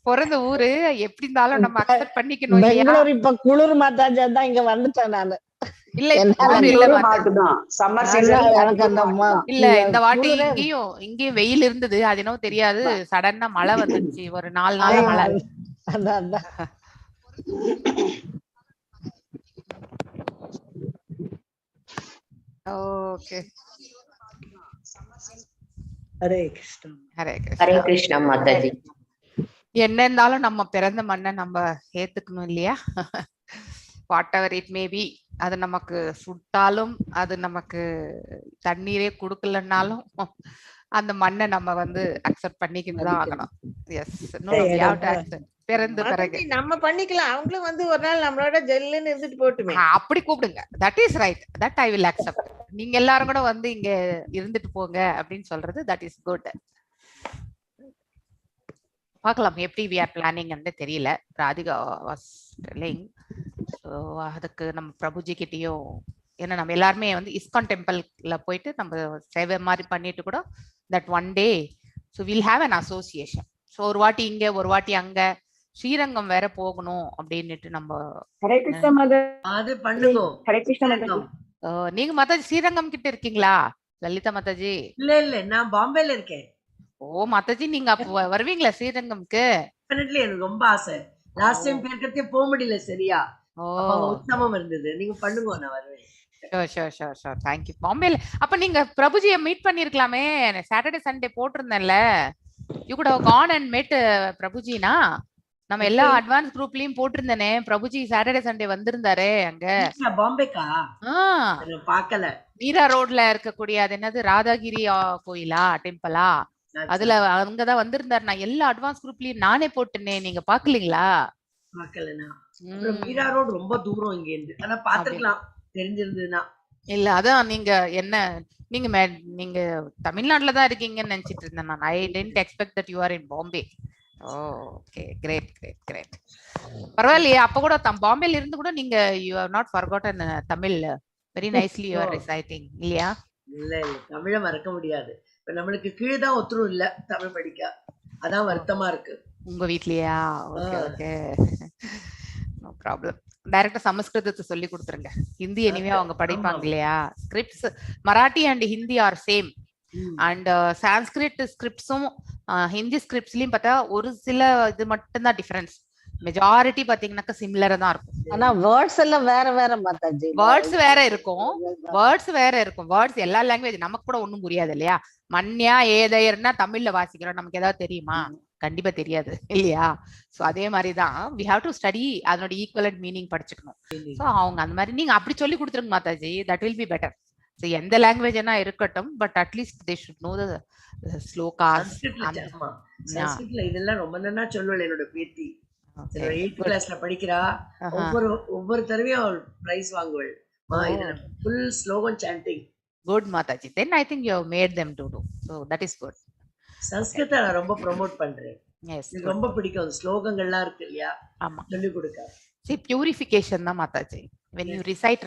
பிறந்த ஊரு எப்படி இருந்தாலும் நம்ம அக்செப்ட் பண்ணிக்கணும் இல்லையா? பெங்களூர் இப்ப குளிர் மாத்தாஜா தான் இங்க வந்துட்டேன் நானு. இல்ல என்னால இல்ல சம்மர் எனக்கு அந்த இல்ல இந்த வாட்டி இங்கேயும் வெயில் இருந்தது. அது என்னவோ தெரியாது, சடனா மழை வந்துச்சு. ஒரு 4 நாளா மழை. அதான் ஓகே. ஹரே கிருஷ்ணா. ஹரே ஹரே கிருஷ்ணா மாதாஜி. என்ன இருந்தாலும் நம்ம பிறந்த மண்ணை நம்ம ஏத்துக்கணும் இல்லையா? What ever it may be, அது நமக்கு சுட்டாலும் அது நமக்கு தண்ணீரே கொடுக்கலன்னாலும் அந்த மண்ணை நம்ம வந்து அக்செப்ட் பண்ணிக்கிட்டுதான் ஆகணும். எஸ், பிறந்த பிறகு நம்ம பண்ணிக்கலாம். அவங்களும் வந்து ஒரு நாள் நம்மளோட ஜெல்லுன்னு இருந்துட்டு போட்டுமே, அப்படி கூப்பிடுங்க. That is right, that I will accept. நீங்க எல்லாரும் கூட வந்து இங்க இருந்துட்டு போங்க அப்படின்னு சொல்றது தட் இஸ் குட். பார்க்கலாம் எப்படி we are planning ன்னு தெரியல. Radhika was telling. ஸோ அதுக்கு நம்ம பிரபுஜி கிட்டயும், ஏன்னா நம்ம எல்லாருமே வந்து இஸ்கான் டெம்பிள்ல போயிட்டு நம்ம சேவை மாதிரி பண்ணிட்டு கூட that one day so will have an association. So ஒரு வாட்டி இங்க ஒரு வாட்டி அங்க ஸ்ரீரங்கம் வேற போகணும் அப்படின்னுட்டு நம்ம. ஹரே கிருஷ்ணா மாதாஜி. ஹரே கிருஷ்ணா மாதாஜி. நீங்க மாதாஜி ஸ்ரீரங்கம் கிட்ட இருக்கீங்களா லலிதா மாதாஜி? இல்ல நான் பாம்பேல இருக்கேன். ஓ மாதாஜி, நீங்க அப்ப வருவீங்களா ஸ்ரீரங்கம்க்கு? டெஃபினெட்லி, எனக்கு ரொம்ப ஆசை. லாஸ்ட் டைம் பேர்க்கறதே போக முடியல சரியா. உற்சவம் இருந்தது. நீங்க பண்ணுங்க, நான் வருவேன். Sure sure sure sure. Thank you. பாம்பேல அப்ப நீங்க பிரபுஜியை மீட் பண்ணிருக்கலாமே. சாட்டர்டே சண்டே போட்டிருந்தேன்ல. You could have come and meet பிரபுஜினா. நம்ம எல்லா அட்வான்ஸ் குரூப்லயும் போட்டிருந்தேனே, பிரபுஜி சாட்டர்டே சண்டே வந்திருந்தாரே அங்க. பாம்பேக்கா? பாக்கல. மீரா ரோட்ல இருக்கக்கூடிய அது என்னது ராதாகிரி கோயிலா டெம்பிளா, அதுல அங்கதான் வந்திருந்தாரு. நான் எல்லா அட்வான்ஸ் குரூப்லயும் நானே போட்டேனே, நீங்க பாக்கலீங்களா? பாக்கலனா. மீரா ரோட் ரொம்ப தூரம் இங்க இருந்து. ஆனா பாத்துக்கலாம் தெரிஞ்சிருந்ததுன்னா. இல்ல அதான் நீங்க என்ன நீங்க தமிழ்நாட்டுல தான் இருக்கீங்கன்னு நினைச்சிட்டு இருந்தேன் நான். I didn't expect that you are in Bombay. Okay, great great great. பரவாயில்லையே, அப்ப கூட பாம்பேல இருந்து கூட நீங்க you have not forgotten Tamil. Very nicely you are reciting இல்லையா? இல்ல தமிழை மறக்க முடியாது. இப்ப நம்மளுக்கு கீழ்தான் ஒத்துரும் இல்ல தமிழ் படிக்க. அதான் வருத்தமா இருக்கு. உங்க வீட்லயா? Okay okay, no problem. டைரக்டா சமஸ்கிருதத்தை சொல்லி கொடுத்துருங்க. ஹிந்தி எனிவே அவங்க படிப்பாங்க இல்லையா? Scripts Marathi and Hindi are same. And Sanskrit ஸ்கிரிப்ட்ஸும் ஹிந்தி ஸ்கிரிப்ட்ஸ்லயும் பார்த்தா ஒரு சில இது மட்டும் தான் டிஃபரன்ஸ். மெஜாரிட்டி பாத்தீங்கன்னாக்கா சிமிலரா தான் இருக்கும். ஆனா வேர்ட்ஸ் எல்லாம் வேற வேற மாதாஜி. வேர்ட்ஸ் வேற இருக்கும். வேர்ட்ஸ் எல்லா லாங்குவேஜ் நமக்கு கூட ஒண்ணும் புரியாது இல்லையா? மண்யா ஏதையர்னா தமிழ்ல வாசிக்கிறோம், நமக்கு ஏதாவது தெரியுமா? கண்டிப்பா தெரியாது இல்லையா? சோ அதே மாதிரிதான் we have to study அதனோட ஈக்குவலன்ட் மீனிங் படிச்சுக்கணும். சோ அவங்க அந்த மாதிரி நீங்க அப்படி சொல்லி கொடுத்துருங்க Mataji, that will be better. So எந்த லாங்குவேஜ்னா இருக்கட்டும், பட் அட்லீஸ்ட் they should know the slokas. சன்ஸ்கிரிட்ல இதெல்லாம் ரொம்ப நல்லா சொல்லுவேன். என்னோட பேத்தி 8th கிளாஸ்ல படிக்கிறா. ஒவ்வொரு தடவையும் பிரைஸ் வாங்குவள். full ஸ்லோகம் chanting. Good Mataji. Then I think you have made them to do. So that is good. சன்ஸ்கிரிட்ட நான் ரொம்ப ப்ரோமோட் பண்றேன். எனக்கு ரொம்ப பிடிக்கும். ஸ்லோகங்கள்லாம் இருக்கு இல்லையா? ஆமா, சொல்லி கொடுக்க. See, purification தான் Mataji. When you recite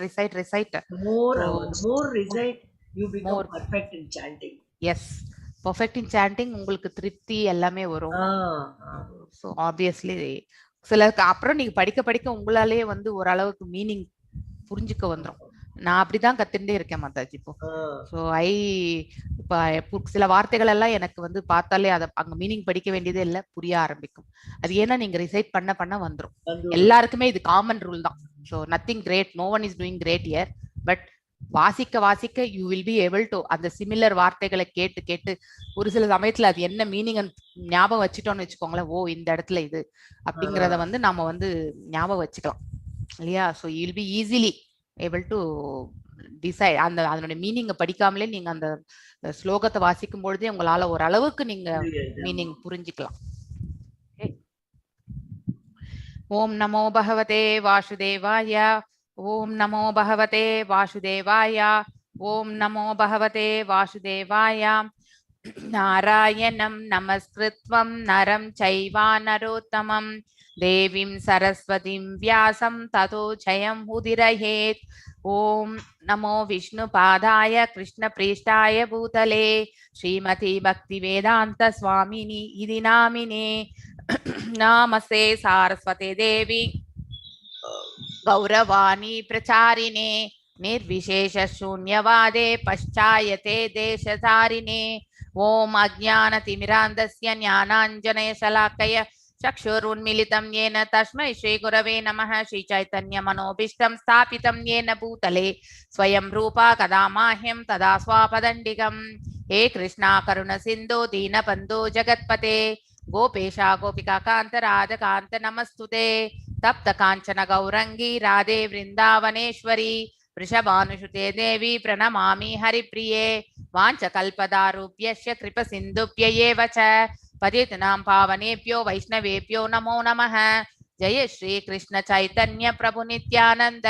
more recite, you become perfect in chanting. Yes, perfect in chanting. உங்களுக்கு திருப்தி எல்லாமே வரும். So obviously சிலருக்கு அப்புறம் நீங்க படிக்க படிக்க உங்களாலே வந்து ஓரளவுக்கு மீனிங் புரிஞ்சுக்க வந்துடும். நான் அப்படிதான் கத்துட்டே இருக்கேன் மாதாஜி இப்போ. ஸோ இப்ப சில வார்த்தைகள் எல்லாம் எனக்கு வந்து பார்த்தாலே அதை அங்க மீனிங் படிக்க வேண்டியதே இல்லை, புரிய ஆரம்பிக்கும். அது ஏன்னா நீங்க ரிசைட் பண்ண பண்ண வந்துடும். எல்லாருக்குமே இது காமன் ரூல் தான். So nothing great, no one is doing great year. But வாசிக்க வாசிக்க you will be able to அந்த சிமிலர் வார்த்தைகளை கேட்டு கேட்டு ஒரு சில சமயத்துல அது என்ன மீனிங் ஞாபகம் வச்சுட்டோம்னு வச்சுக்கோங்களேன். ஓ இந்த இடத்துல இது அப்படிங்கிறத வந்து நாம வந்து ஞாபகம் வச்சுக்கலாம் இல்லையா? So you will be easily able to decide. அதனுடைய மீனிங்கை படிக்காமலே நீங்க அந்த ஸ்லோகத்தை வாசிக்கும் பொழுதே உங்களால ஓரளவுக்கு நீங்க மீனிங் புரிஞ்சுக்கலாம். ஓம் நமோ பகவதே வாசுதேவாய. ஓம் நமோ பகவதே வாசுதேவாய. ஓம் நமோ பகவதே வாசுதேவாய. நாராயணம் நமஸ்கிருத்வம் நரம் சைவா நரோத்தமம் தேவீம் சரஸ்வதிம் வியாசம் ததோ ஜயம் உதிரயேத். ओम नमो विष्णुपादाय कृष्णप्रेष्ठाय भूतले श्रीमती भक्तिवेदांत स्वामिनि इति नामिने नमस्ते सारस्वती देवी गौरवाणी प्रचारिणे निर्विशेष शून्यवादे पश्चायते देशधारिणे ओम अज्ञानतिमिरान्धस्य ज्ञानाञ्जनशलाकय चक्षुरुन्मीलितं येन तस्मै श्रीगुरवे नमः। श्रीचैतन्यमनोभीष्टं स्थापितं येन भूतले स्वयं रूपा कदा माह्यं तदा स्वापदण्डिकं। हे कृष्णा करुण सिन्धु दीनबन्धो जगत्पते गोपेशा गोपिका कान्त राधकान्त नमस्तुते। तप्त कांचन गौरंगी राधे वृंदावनेश्वरी वृषभानुसुते देवी प्रणमामि हरिप्रिये। वाञ्छकल्पदारुभ्यश्च कृपसिन्धुभ्यैव च पतितानां पावनेभ्यो वैष्णवेभ्यो नमो नमः। जय श्री कृष्ण चैतन्य प्रभु नित्यानंद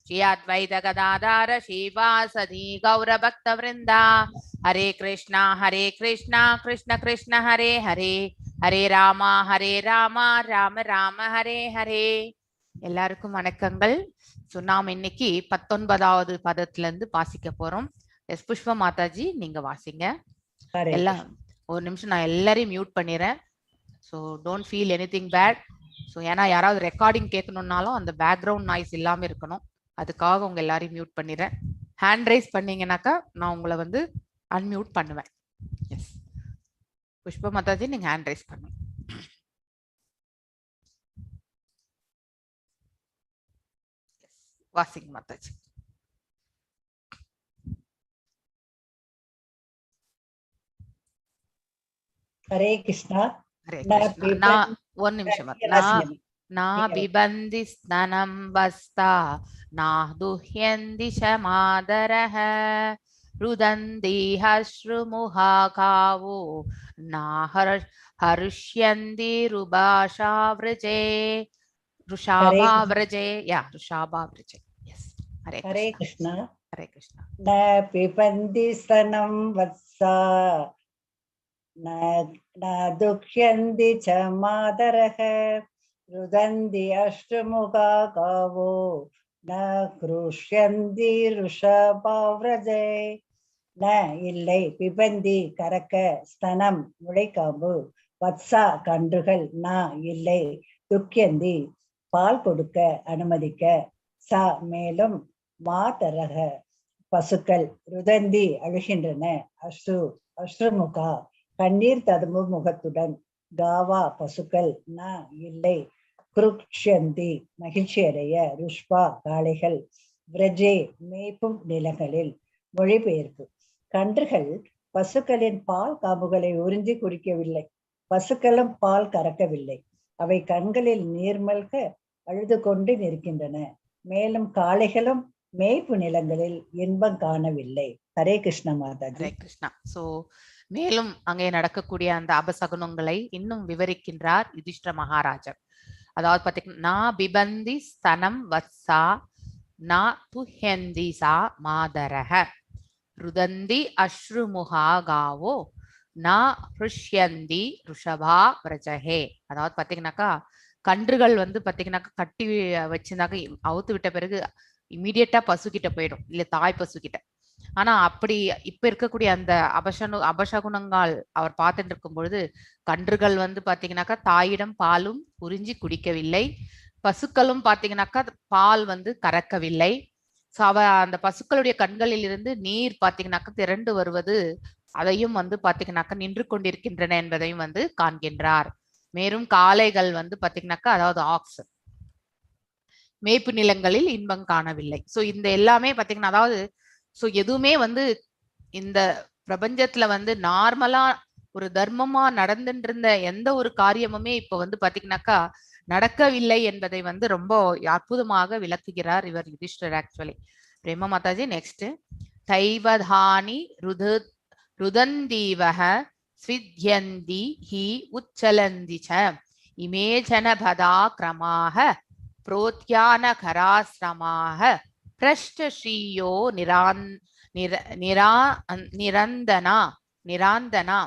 श्री अद्वैत गदाधर श्रीवासदि गौर भक्त वृंदा। हरे कृष्णा कृष्ण कृष्ण हरे हरे हरे रामा ராம ராம ஹரே ஹரே. எல்லாருக்கும் வணக்கங்கள். ஸோ நாம் இன்னைக்கு 19வது பதத்துல இருந்து வாசிக்க போறோம். எஸ் புஷ்பா மாதாஜி நீங்க வாசிங்க. எல்லாம் ஒரு நிமிஷம் நான் எல்லாரையும் மியூட் பண்ணிடுறேன். So don't feel anything bad. So ஏன்னா யாராவது ரெக்கார்டிங் கேட்கணும்னாலும் அந்த பேக்ரவுண்ட் நாய்ஸ் இல்லாம இருக்கணும். அதுக்காக உங்க எல்லாரையும் மியூட் பண்ணிடுறேன். ஹேண்ட் ரைஸ் பண்ணீங்கன்னாக்கா நான் உங்களை வந்து அன்மியூட் பண்ணுவேன். எஸ் புஷ்பா மாதாஜி நீங்க ஹேண்ட் ரைஸ் பண்ணுங்க. வாசிங்க மாதாஜி. ஹரே கிருஷ்ணா. ஹரே கிருஷ்ணா. ஒரு நிமிஷம். நா பிபந்தி ஸ்நனம் வஸ்தா நா துஹ்யந்தி சமாதரஹ ருதந்தி ஹஸ்ருமுஹா காவோ நா ஹருஷ்யந்தி ருபாஷா விரஜே ருஷாபா விரஜே. யா ருஷாபா விரஜே. எஸ். ஹரே கிருஷ்ணா. ஹரே கிருஷ்ணா. ந பிபந்தி ஸ்தனம் வத்சா ந துக்ஷ்யந்தி ச மாதரஹ ருதந்தி அஷ்டமுகா காவோ ந க்ருஷ்யந்தி ருஷபாவ்ரஜே. ந இல்லை, பிபந்தி கறக்க, ஸ்தனம் முளைக்காம்பு, வத்சா கன்றுகள், ந இல்லை, துக்கியந்தி பால் கொடுக்க அனுமதிக்க, சா மேலும், மாதரக பசுக்கள், ருதந்தி அழுகின்றன, அஸ்ரு அஸ்ருமுகா கண்ணீர் ததும்பும் முகத்துடன், காவா பசுக்கள், ந இல்லை, குருக்ஷந்தி மகிழ்ச்சியடைய, ருஷ்பா காளைகள், விரஜே மேய்ப்பும் நிலங்களில். மொழிபெயர்ப்பு. கன்றுகள் பசுக்களின் பால் காம்புகளை உறிஞ்சி குடிக்கவில்லை, பசுக்களும் பால் கறக்கவில்லை. அவை கண்களில் நீர்மல்க அழுது கொண்டு நிற்கின்றன. மேலும் காளைகளும் மேய்ப்பு நிலங்களில் இன்பம் காணவில்லை. ஹரே கிருஷ்ண மாதாஜி. ஹரே கிருஷ்ணா. சோ மேலும் அங்கே நடக்கக்கூடிய அந்த அபசகுனங்களை இன்னும் விவரிக்கின்றார் யுதிஷ்டிர மகாராஜர். அதாவது பாத்தீங்கன்னா, நா பிபந்தி ஸ்தனம் வத்சா நா துஹ்யந்தி சா மாதரஹ ருதந்தி அஸ்ருமுகா காவோ நா ஹ்ருஷ்யந்தி ருஷபா விரஜஹே. அதாவது பாத்தீங்கன்னாக்கா கன்றுகள் வந்து பாத்தீங்கன்னாக்கா கட்டி வச்சிருந்தாக்க அவுத்து விட்ட பிறகு இமீடியட்டா பசு கிட்ட போயிடும், இல்ல தாய் பசு கிட்ட. ஆனா அப்படி இப்ப இருக்கக்கூடிய அந்த அபசகுனங்கள் அவர் பார்த்துட்டு இருக்கும் பொழுது, கன்றுகள் வந்து பாத்தீங்கன்னாக்கா தாயிடம் பாலும் உறிஞ்சி குடிக்கவில்லை, பசுக்களும் பாத்தீங்கன்னாக்கா பால் வந்து கறக்கவில்லை. சோ அந்த பசுக்களுடைய கண்களில் இருந்து நீர் பாத்தீங்கன்னாக்கா திரண்டு வருவது, அதையும் வந்து பாத்தீங்கன்னாக்கா நின்று கொண்டிருக்கின்றன என்பதையும் வந்து காண்கின்றார். மேலும் காளைகள் வந்து பாத்தீங்கன்னாக்கா, அதாவது ஆக்ஸ், மேய்ப்பு நிலங்களில் இன்பம் காணவில்லை. சோ இந்த எல்லாமே பாத்தீங்கன்னா, அதாவது சோ எதுவுமே வந்து இந்த பிரபஞ்சத்துல வந்து நார்மலா ஒரு தர்மமா நடந்துட்டு இருந்த எந்த ஒரு காரியமுமே இப்ப வந்து பாத்தீங்கன்னாக்கா நடக்கவில்லை என்பதை வந்து ரொம்ப அற்புதமாக விளக்குகிறார் இவர் யுதிஷ்டர். Actually Prema Mataji next. தைவதானி ருதந்தீவஹ ஸ்வித்யந்தி ஹி உச்சலந்தி ச இமே ஜனபதா கிரமாக புரோத்யானகராஸ்ரமாக பிரஷ்டஸ்ரீயோ நிராந்தனா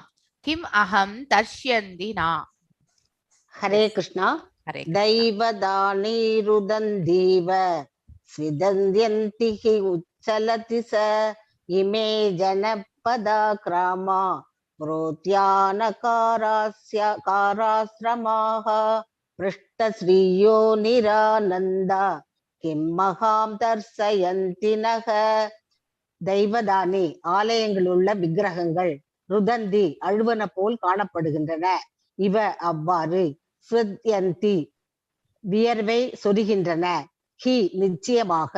கிம் அகம் தர்ஷ்யந்தி நா. ஹரே கிருஷ்ணா. ஹரே தைவதானி ருதந்தீவ स्विदन्त्यन्ति हि उच्चलति स इमे जनपदा क्रामा प्रोत्यानकाराश्रमाः पृष्ठश्रियो निरानन्द किं महां दर्शयन्ति नः. தெய்வதானி ஆலயங்களுள்ள விக்கிரகங்கள் ருதந்தி அழுவன போல் காணப்படுகின்றன. இவ அவ்வாறு ஸ்ருத்யந்தி வியர்வை சொரிகின்றன. ஹி நிச்சயமாக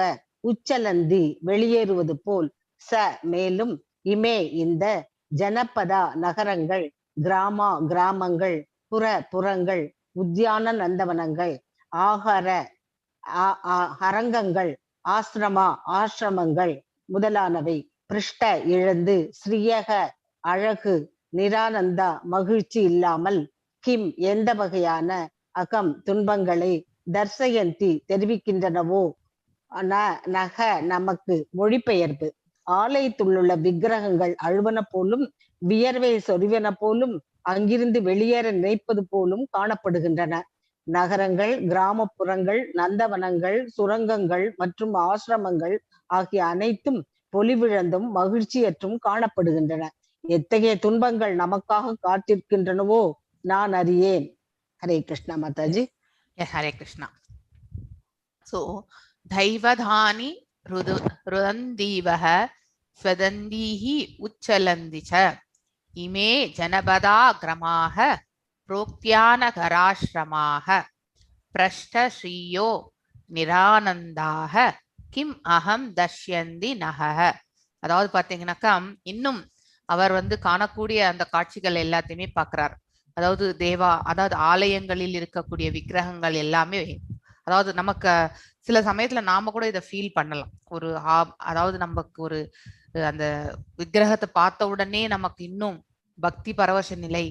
உச்சலந்தி வெளியேறுவது போல் ச மேலும் இமே இந்த ஜனபதா நகரங்கள் கிராமா கிராமங்கள் புற புறங்கள் உத்தியான நந்தவனங்கள் ஆகார அரங்கங்கள் ஆசிரமா ஆசிரமங்கள் முதலானவை பிருஷ்ட இழந்து ஸ்ரீயக அழகு நிரானந்தா மகிழ்ச்சி இல்லாமல் கிம் எந்த வகையான அகம் துன்பங்களை தர்சயந்தி தெரிவிக்கின்றனவோ நக நமக்கு மொழிபெயர்ப்பு. ஆலயத்துள்ள விக்கிரகங்கள் அழுவன போலும் வியர்வை சொறிவன போலும் அங்கிருந்து வெளியேற நினைப்பது போலும் காணப்படுகின்றன. நகரங்கள் கிராமப்புறங்கள் நந்தவனங்கள் சுரங்கங்கள் மற்றும் ஆசிரமங்கள் ஆகிய அனைத்தும் பொலிவிழந்தும் மகிழ்ச்சியற்றும் காணப்படுகின்றன. எத்தகைய துன்பங்கள் நமக்காக காத்திருக்கின்றனவோ நான் அறியேன். ஹரே கிருஷ்ணா மாதாஜி. ஹரே கிருஷ்ணா. சோ தைவதானி ருதந்தீவஹ ஸ்வதந்தீஹி உச்சலந்தி ச இமே ஜனபதா கிரமாஹ प्रोक्त्यानगराश्रमाः प्रष्टश्रियो निरानन्दाः கிம் அகம் தஷ்யந்தி நக. அதாவது பாத்தீங்கன்னாக்கா இன்னும் அவர் காணக்கூடிய அந்த காட்சிகள் எல்லாத்தையுமே பாக்குறார். அதாவது அதாவது ஆலயங்களில் இருக்கக்கூடிய விக்கிரகங்கள் எல்லாமே, அதாவது நமக்கு சில சமயத்துல நாம கூட இதை ஃபீல் பண்ணலாம். அதாவது நமக்கு ஒரு அந்த விக்கிரகத்தை பார்த்த உடனே நமக்கு இன்னும் பக்தி பரவச நிலை,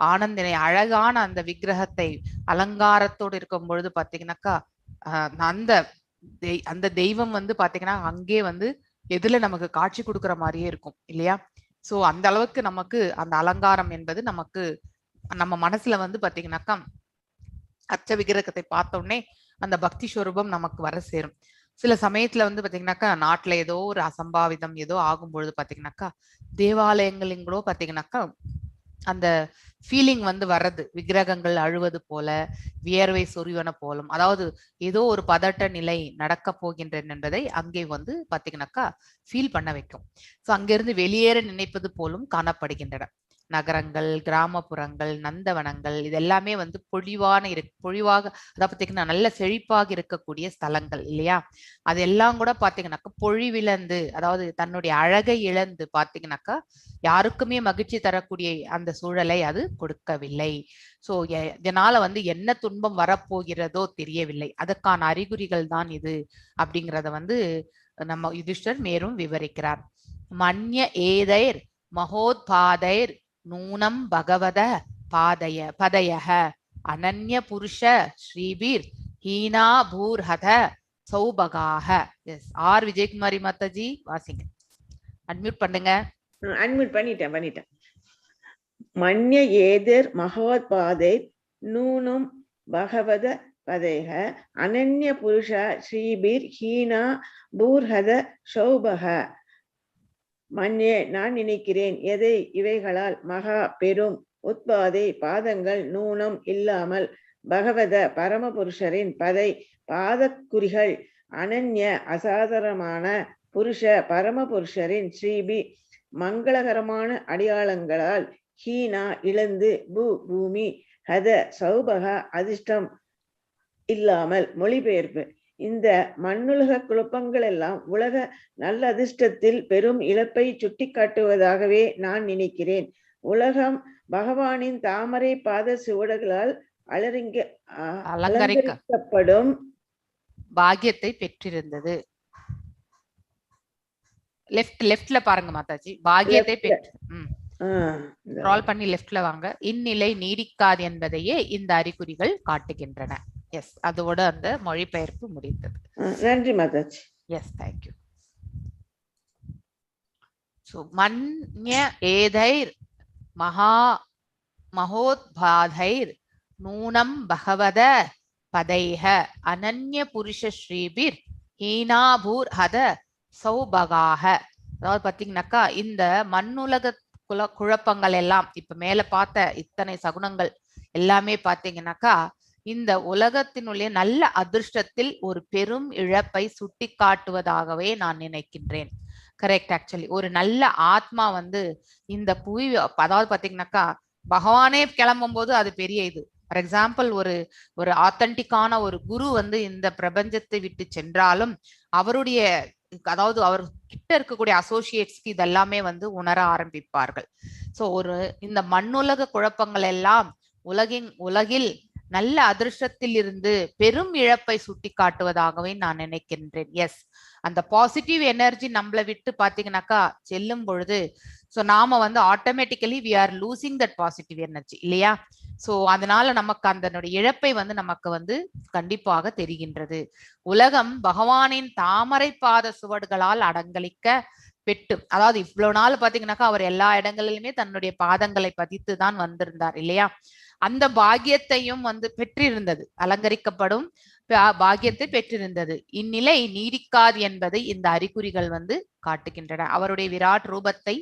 ஆனந்த நிலை, அழகான அந்த விக்கிரகத்தை அலங்காரத்தோடு இருக்கும் பொழுது பாத்தீங்கன்னாக்கா அந்த தெய்வம் பாத்தீங்கன்னா அங்கே எதுல நமக்கு காட்சி கொடுக்குற மாதிரியே இருக்கும் இல்லையா? சோ அந்த அளவுக்கு நமக்கு அந்த அலங்காரம் என்பது நமக்கு நம்ம மனசுல பாத்தீங்கன்னாக்கா அர்ச்ச விக்கிரகத்தை பார்த்த உடனே அந்த பக்தி ஸ்வரூபம் நமக்கு வர சேரும். சில சமயத்துல பாத்தீங்கன்னாக்கா நாட்டுல ஏதோ ஒரு அசம்பாவிதம் ஏதோ ஆகும்பொழுது பாத்தீங்கன்னாக்கா தேவாலயங்களின் கூட பாத்தீங்கன்னாக்கா அந்த ஃபீலிங் வர்றது, விக்கிரகங்கள் அழுவது போல வியர்வை சொறிவன போலும், அதாவது ஏதோ ஒரு பதட்ட நிலை நடக்க போகின்றன என்பதை அங்கே பாத்தீங்கன்னாக்கா ஃபீல் பண்ண வைக்கும். சோ அங்கிருந்து வெளியேற நினைப்பது போலும் காணப்படுகின்றன. நகரங்கள் கிராமப்புறங்கள் நந்தவனங்கள் இதெல்லாமே பொழிவாக அதாவது பாத்தீங்கன்னா நல்ல செழிப்பாக இருக்கக்கூடிய ஸ்தலங்கள் இல்லையா? அதெல்லாம் கூட பாத்தீங்கன்னாக்கா பொழிவிழந்து, அதாவது தன்னுடைய அழகை இழந்து பாத்தீங்கன்னாக்கா யாருக்குமே மகிழ்ச்சி தரக்கூடிய அந்த சூழலை அது கொடுக்கவில்லை. சோ இதனால என்ன துன்பம் வரப்போகிறதோ தெரியவில்லை, அதற்கான அறிகுறிகள் தான் இது அப்படிங்கிறத நம்ம யுதிஷ்டர் மேலும் விவரிக்கிறார். மன்ய ஏதைர் மகோத்பாதைர் நூனம் பகவத பதயஹ அனன்ய புருஷ ஸ்ரீபீர் ஹீனா பூர்ஹத சௌபகாஹ. எஸ், ஆர் விஜயகுமாரி மாதாஜி வாசிங்க. அன்மியூட் பண்ணுங்க. அன்மியூட் பண்ணிட்டேன். மன்ய ஏதர் மகோத்பாதை நூனம் பகவத பதயஹ அனன்ய புருஷ ஸ்ரீபீர் ஹீனா பூர்ஹத சௌபக. மன்யே நான் நினைக்கிறேன், எதை இவைகளால் மகா பெரும் உத்பாதை பாதங்கள் நூனம் இல்லாமல் பகவத பரமபுருஷரின் பதை பாதக்குறிகள் அனன்ய அசாதாரணமான புருஷ பரமபுருஷரின் ஸ்ரீபி மங்களகரமான அடையாளங்களால் ஹீனா இழந்து பூமி ஹத சௌபக அதிர்ஷ்டம் இல்லாமல். மொழிபெயர்ப்பு: இந்த மண்ணுலக குழப்பங்கள் எல்லாம் உலக நல்ல அதிர்ஷ்டத்தில் பெரும் இழப்பை சுட்டி காட்டுவதாகவே நான் நினைக்கிறேன். உலகம் பகவானின் தாமரை பாத சுவடுகளால் அலங்கரிக்கப்படும் பாக்கியத்தை பெற்றிருந்தது. லெஃப்ட்ல பாருங்க மாதாஜி, பாக்கியத்தை பெற்று ஸ்க்ரால் பண்ணி லெஃப்ட்ல வாங்க. இந்நிலை நீடிக்காது என்பதையே இந்த அறிகுறிகள் காட்டுகின்றன. எஸ், அதோட அந்த மொழிபெயர்ப்பு முடிந்தது. நன்றி மாதாஜி. Yes, thank you. சோ மன்ய ஏதைர் மகோத்பாதைர் நூனம் பகவத பதைஹ அனன்ய புருஷ ஸ்ரீபிர் ஹீனாபூர் ஹத சௌபகாக. அதாவது பாத்தீங்கன்னாக்கா இந்த மண்ணுலக குழப்பங்கள் எல்லாம் இப்ப மேல பார்த்த இத்தனை சகுனங்கள் எல்லாமே பாத்தீங்கன்னாக்கா இந்த உலகத்தினுடைய நல்ல அதிர்ஷ்டத்தில் ஒரு பெரும் இழப்பை சுட்டி காட்டுவதாகவே நான் நினைக்கின்றேன். கரெக்ட். ஆக்சுவலி ஒரு நல்ல ஆத்மா வந்து இந்த புவி, அதாவது பாத்தீங்கன்னாக்கா பகவானே கிளம்பும் போது அது பெரிய இது. ஃபார் எக்ஸாம்பிள் ஒரு ஆத்தன்டிக்கான ஒரு குரு வந்து இந்த பிரபஞ்சத்தை விட்டு சென்றாலும் அவருடைய, அதாவது அவர் கிட்ட இருக்கக்கூடிய அசோசியேட்ஸ்க்கு இதெல்லாமே வந்து உணர ஆரம்பிப்பார்கள். சோ இந்த மண்ணுலக குழப்பங்கள் எல்லாம் உலகில் நல்ல அதிர்ஷ்டத்தில் இருந்து பெரும் இழப்பை சுட்டி காட்டுவதாகவே நான் நினைக்கின்றேன். எஸ், அந்த பாசிட்டிவ் எனர்ஜி நம்மளை விட்டு பாத்தீங்கன்னாக்கா செல்லும் பொழுது சோ நாம வந்து automatically we are losing that positive energy இல்லையா? சோ அதனால நமக்கு அந்த இழப்பை வந்து நமக்கு வந்து கண்டிப்பாக தெரிகின்றது. உலகம் பகவானின் தாமரை பாத சுவடுகளால் அடங்கலிக்க பெட்டு, அதாவது இவ்வளவு நாள் பாத்தீங்கன்னாக்கா அவர் எல்லா இடங்களிலுமே தன்னுடைய பாதங்களை பதித்து தான் வந்திருந்தார் இல்லையா? அந்த பாக்கியத்தையும் வந்து பெற்றிருந்தது, அலங்கரிக்கப்படும் பாக்கியத்தை பெற்றிருந்தது. இந்நிலை நீடிக்காது என்பதை இந்த அறிகுறிகள் வந்து காட்டுகின்றன. அவருடைய விராட் ரூபத்தை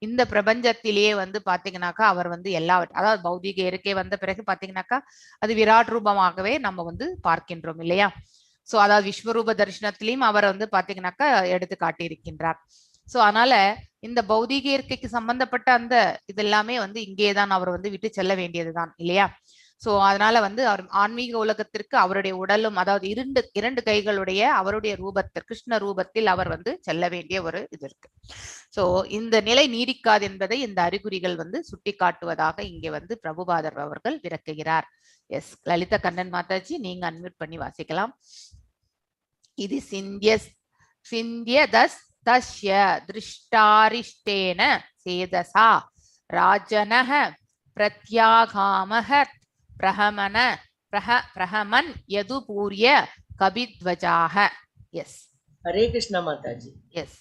இந்த பிரபஞ்சத்திலேயே வந்து பாத்தீங்கன்னாக்கா அவர் வந்து அதாவது பௌதிக இயற்கை வந்த பிறகு பாத்தீங்கன்னாக்கா அது விராட் ரூபமாகவே நம்ம வந்து பார்க்கின்றோம் இல்லையா? சோ அதாவது விஸ்வரூப தரிசனத்திலையும் அவர் வந்து பாத்தீங்கன்னாக்கா எடுத்து காட்டியிருக்கின்றார். சோ அதனால இந்த பௌதிக இயற்கைக்கு சம்பந்தப்பட்ட அந்த இதெல்லாமே வந்து இங்கேதான் அவர் வந்து விட்டு செல்ல வேண்டியதுதான் இல்லையா? சோ அதனால வந்து அவர் ஆன்மீக உலகத்திற்கு அவருடைய உடலும், அதாவது இரண்டு கைகளுடைய அவருடைய ரூபத்தில், கிருஷ்ண ரூபத்தில் அவர் வந்து செல்ல வேண்டிய ஒரு இது இருக்கு. சோ இந்த நிலை நீடிக்காது என்பதை இந்த அறிகுறிகள் வந்து சுட்டி காட்டுவதாக இங்கே வந்து பிரபுபாதர் அவர்கள் விளக்குகிறார். எஸ், லலிதா கண்ணன் மாதாஜி நீங்க அன்மியூட் பண்ணி வாசிக்கலாம். இது சிந்தியதஸ் தஸ்ய திருஷ்டாரிஷ்டேன சேதசா ராஜனஹ பிரத்யாகாமஹ பிரஹமன் யதுபூர்ய கபித்வஜாஹ. எஸ், ஹரே கிருஷ்ணா மாதாஜி. எஸ்.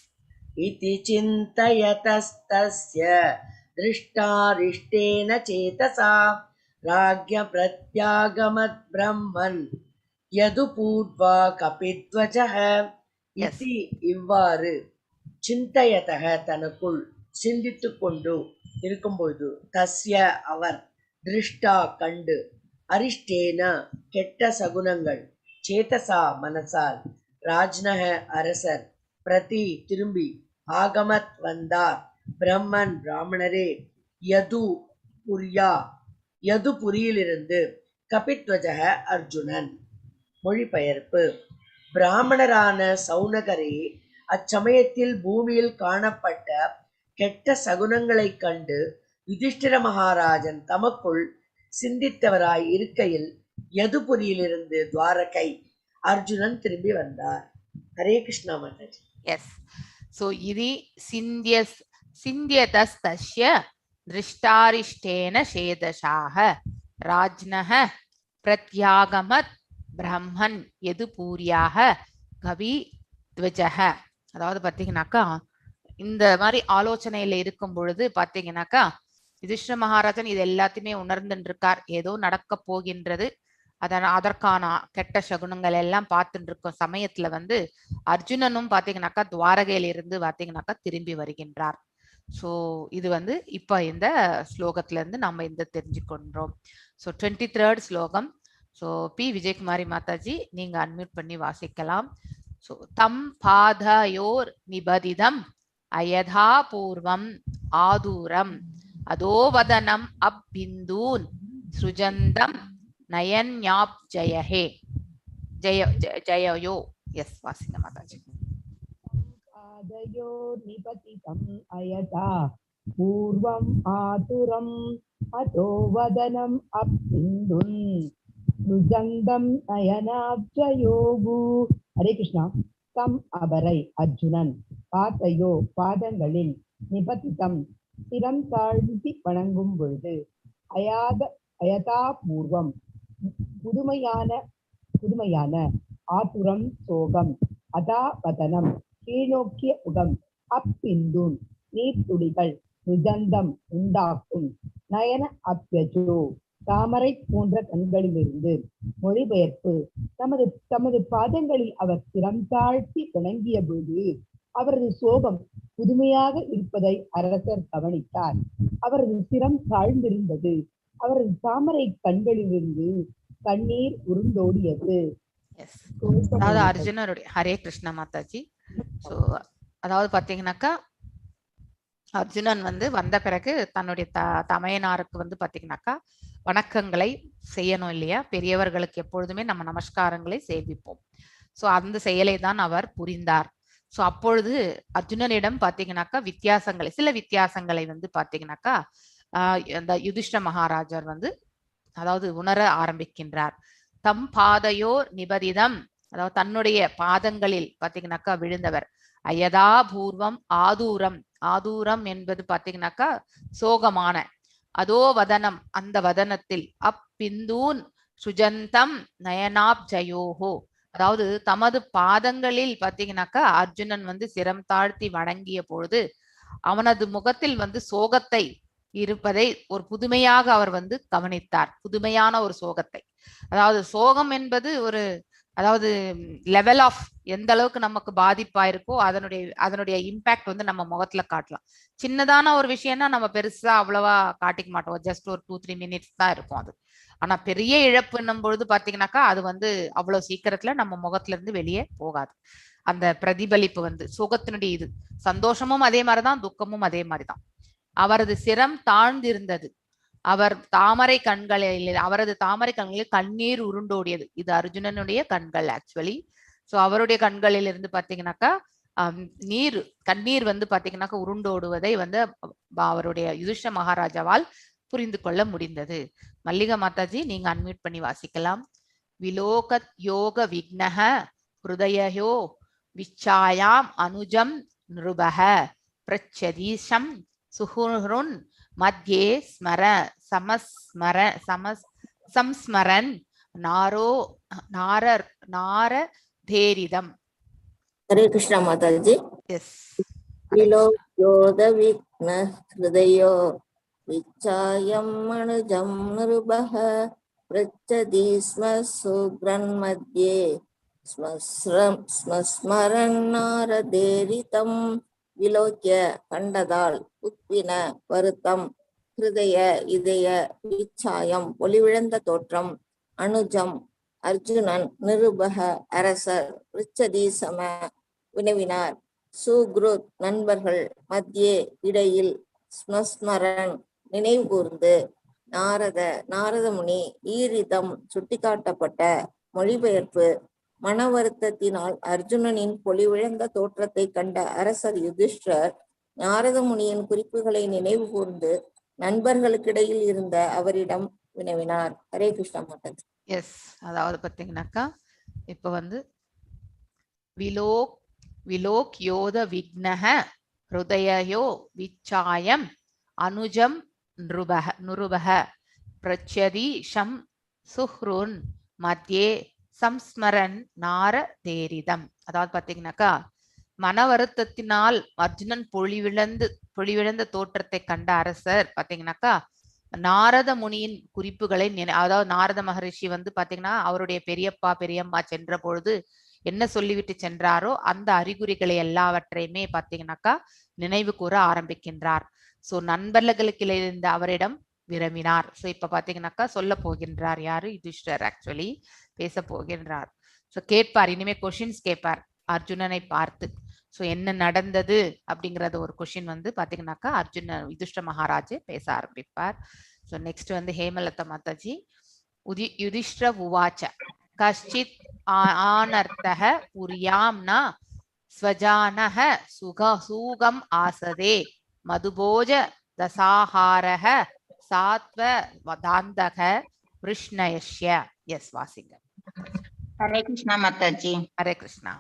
இதி சிந்தயதஸ்தஸ்ய திருஷ்டாரிஷ்டேன சேதசா ராஜ்ய பிரத்யாகமத் பிரம்மன் யதுபூர்வா கபித்வஜஹ. இதி இவ்வாறு சிந்தயதக தனக்குள் சிந்தித்துக் கொண்டு இருக்கும்பொழுது, தஸ்ய அவர், திருஷ்டா கண்டு, அரிஷ்டேன கெட்ட சகுனங்கள், சேதசா மனசால், ராஜ்னக அரசர், பிரதி திரும்பி, ஆகமத் வந்தார், பிரம்மன் பிராமணரே, யதுபுரியிலிருந்து, கபித்வஜக அர்ஜுனன். மொழிபெயர்ப்பு. பிராமணரான சௌனகரே அச்சமயத்தில் பூமியில் காணப்பட்ட கெட்ட சகுனங்களை கண்டு யுதிஷ்டிர மகாராஜன் தமக்குள் சிந்தித்தவராய் இருக்கையில் யதுபுரியிலிருந்து துவாரகை அர்ஜுனன் திரும்பி வந்தார். ஹரே கிருஷ்ணா மாதாஜி. எஸ். சோ இது சிந்தியதஸ்தஸ்ய திருஷ்டாரிஷ்டேன சேதசாஹ ராஜ்னஹ பிரத்யாகமத் பிரம்மன் யதுபூர்யாக கபித்வஜஹ. அதாவது பாத்தீங்கன்னாக்கா இந்த மாதிரி ஆலோசனையில இருக்கும் பொழுது பாத்தீங்கன்னாக்கா யுதிஷ்டிர மகாராஜன் இது எல்லாத்தையுமே உணர்ந்துட்டு இருக்கார். ஏதோ நடக்க போகின்றது, அதற்கான கெட்ட சகுனங்கள் எல்லாம் பார்த்துட்டு இருக்கும் சமயத்துல வந்து அர்ஜுனனும் பாத்தீங்கன்னாக்கா துவாரகையில இருந்து பாத்தீங்கன்னாக்கா திரும்பி வருகின்றார். சோ இது வந்து இப்ப இந்த ஸ்லோகத்துல இருந்து நம்ம இந்த தெரிஞ்சுக்கொண்டோம். சோ 23rd ஸ்லோகம். சோ பி விஜயகுமாரி மாதாஜி நீங்க அன்மியூட் பண்ணி வாசிக்கலாம். சோ தம் பாதயோர் நிபதிதம் அயதா பூர்வம் ஆதூரம் அதோவதனம் அப்பிந்தூன் சுஜந்தம் நயன்யாப் ஜயஹே ஜயயோ. எஸ், வாசிங்க மாதாஜி. பாதயோர் நிபதிதம் அயதா பூர்வம் ஆதுரம் அதோவதனம் அப்பிந்துன் சுஜந்தம் நயனாப்ஜயோகு. ஹரே கிருஷ்ணா. தம் அவரை அர்ஜுனன் பாதையோ பாதங்களில் நிபதிதம் சிரம் தாழ்த்தி வணங்கும் பொழுது அயதா பூர்வம் புதுமையான ஆத்துரம் சோகம் அதா வதனம் கீழ்நோக்கிய முகம் அப்பிந்துன் நீர்த்துளிகள் சுஜந்தம் உண்டாக்கும் நயன அப்யஜோ தாமரை போன்ற கண்களிலிருந்து. மொழிபெயர்ப்பு. தமது தமது பாதங்களில் அவர் சிரம் தாழ்த்தி வணங்கிய போது அவரது சோகம் புதுமையாக இருப்பதை அரசர் கவனித்தார். அவரது சிரம் தாழ்ந்திருந்தது. அவரது தாமரை கண்களிலிருந்து கண்ணீர் உருண்டோடியது. அதாவது அர்ஜுனருடைய ஹரே கிருஷ்ண மாதாஜி. சோ அதாவது பாத்தீங்கன்னாக்கா அர்ஜுனன் வந்து வந்த பிறகு தன்னுடைய தமையனாருக்கு வந்து பாத்தீங்கன்னாக்கா வணக்கங்களை செய்யணும் இல்லையா? பெரியவர்களுக்கு எப்பொழுதுமே நம்ம நமஸ்காரங்களை சேவிப்போம். சோ அந்த செயலை தான் அவர் புரிந்தார். சோ அப்பொழுது அர்ஜுனனிடம் பாத்தீங்கன்னாக்கா சில வித்தியாசங்களை வந்து பாத்தீங்கன்னாக்கா அந்த யுதிஷ்ட மகாராஜர் வந்து அதாவது உணர ஆரம்பிக்கின்றார். தம் பாதையோர் நிபதிதம், அதாவது தன்னுடைய பாதங்களில் பாத்தீங்கன்னாக்கா விழுந்தவர். அயதா பூர்வம் ஆதூரம், ஆதூரம் என்பது பாத்தீங்கன்னாக்கா சோகமான. அதோ வதனம், அந்த வதனத்தில் அப்பிந்தூன் சுஜந்தம் நயனாப் ஜயோஹோ, அதாவது தமது பாதங்களில் பாத்தீங்கன்னாக்கா அர்ஜுனன் வந்து சிரம் தாழ்த்தி வணங்கிய பொழுது அவனது முகத்தில் வந்து சோகத்தை இருப்பதை ஒரு புதுமையாக அவர் வந்து கவனித்தார். புதுமையான ஒரு சோகத்தை. அதாவது சோகம் என்பது ஒரு அதாவது லெவல் ஆஃப் எந்த அளவுக்கு நமக்கு பாதிப்பா இருக்கோ அதனுடைய இம்பாக்ட் வந்து நம்ம முகத்துல காட்டலாம். சின்னதான ஒரு விஷயம்னா நம்ம பெருசா அவ்வளவா காட்டிக்க மாட்டோம். ஜஸ்ட் ஒரு 2-3 மினிட்ஸ் தான் இருக்கும் அது. ஆனா பெரிய இழப்புன்னும் பொழுது பாத்தீங்கன்னாக்கா அது வந்து அவ்வளவு சீக்கிரத்துல நம்ம முகத்துல இருந்து வெளியே போகாது. அந்த பிரதிபலிப்பு வந்து சுகத்தினுடைய இது. சந்தோஷமும் அதே மாதிரிதான், துக்கமும் அதே மாதிரிதான். அவரது சிரம் தாழ்ந்திருந்தது. அவரது தாமரை கண்களில் கண்ணீர் உருண்டோடியது. இது அர்ஜுனனுடைய கண்கள் ஆக்சுவலி. சோ அவருடைய கண்களில் இருந்து பாத்தீங்கன்னாக்கா கண்ணீர் வந்து பாத்தீங்கன்னாக்கா உருண்டோடுவதை வந்து அவருடைய யுதிஷ்ட மகாராஜாவால் புரிந்து கொள்ள முடிந்தது. மல்லிகா மாதாஜி நீங்க அன்மியூட் பண்ணி வாசிக்கலாம். விலோகத் யோக விக்னஹ ஹிருதயோ விச்சாயாம் அனுஜம் நிருபஹ பிரச்சதீஷம் சுஹுருன் மத்யே சம்ஸ்மரன் நாரதேரிதம். ஹரே கிருஷ்ணா மாதாஜி. எஸ். விலோக்யோத விக்ன ஹிருதயோ விச்சாயம் அனுஜம் நிருபஹ பிரச்சதி ஸ்ம சுக்ரன் மத்யே ஸ்மஸ்மரன் நாரதேரிதம். விலோக்கிய கண்டதால், உத்வின வருத்தம், ஹிருதய இதய, விச்சாயம் ஒளிவிழந்த தோற்றம், அனுஜம் அர்ஜுனன், நிருபக அரசர், ரிச்சதி சம வினவினார், சுக்ருத் நண்பர்கள், மத்தியே இடையில், ஸ்மஸ்மரன் நினைவு கூர்ந்து, நாரத முனி ஈரிதம் சுட்டிக்காட்டப்பட்ட. மொழிபெயர்ப்பு. மன வருத்தத்தினால் அர்ஜுனனின் பொலிவிழந்த தோற்றத்தை கண்ட அரசர் யுதிஷ்டர் நாரத முனியின் குறிப்புகளை நினைவு கூர்ந்து நண்பர்களுக்கிடையில் இருந்த அவரிடம் வினவினார். ஹரே கிருஷ்ணா மாதாஜி. எஸ். அதாவது பாத்தீங்கன்னாக்கா இப்ப வந்து விலோக்யோத விக்னஹ ஹிருதயோ விச்சாயம் அனுஜம் நிருபஹ பிரச்சதி ஷம் சுஹ்ருன் மத்யே சம்ஸ்மரன் நாரதேரிதம். அதாவது பாத்தீங்கன்னாக்கா மன வருத்தத்தினால் அர்ஜுனன் பொழிவிழந்த தோற்றத்தை கண்ட அரசர் பாத்தீங்கன்னாக்கா நாரத முனியின் குறிப்புகளை அதாவது நாரத மகரிஷி வந்து பாத்தீங்கன்னா அவருடைய பெரியப்பா பெரியம்மா சென்ற பொழுது என்ன சொல்லிவிட்டு சென்றாரோ அந்த அறிகுறிகளை எல்லாவற்றையுமே பாத்தீங்கன்னாக்கா நினைவு கூற ஆரம்பிக்கின்றார். சோ நண்பர்களுக்கு இருந்த அவரிடம் விரும்பினார். சோ இப்ப பாத்தீங்கன்னாக்கா சொல்ல போகின்றார். யாரு? யுதிஷ்டர் ஆக்சுவலி பேச போகின்றார். சோ கேட்பார், இனிமே கொஸ்டின்ஸ் கேட்பார் அர்ஜுனனை பார்த்து. சோ என்ன நடந்தது அப்படிங்கறது ஒரு கொஸ்டின் வந்து பாத்தீங்கன்னாக்கா யுதிஷ்ட மகாராஜ் பேச ஆரம்பிப்பார். சோ நெக்ஸ்ட் வந்து ஹேமலதா மாதாஜி. யுதிஷ்ட உவாச்ச கஷ்டித் ஆனர்த்தஹ புரியாம் ந ஸ்வஜானஹ சூகம் ஆசதே மதுபோஜ தசாஹாரஹ சாத்வ வதாந்தக விஷ்ணயஸ்ய. எஸ், வாசிங்க. ஹரே கிருஷ்ணா மாதாஜி. ஹரே கிருஷ்ணா.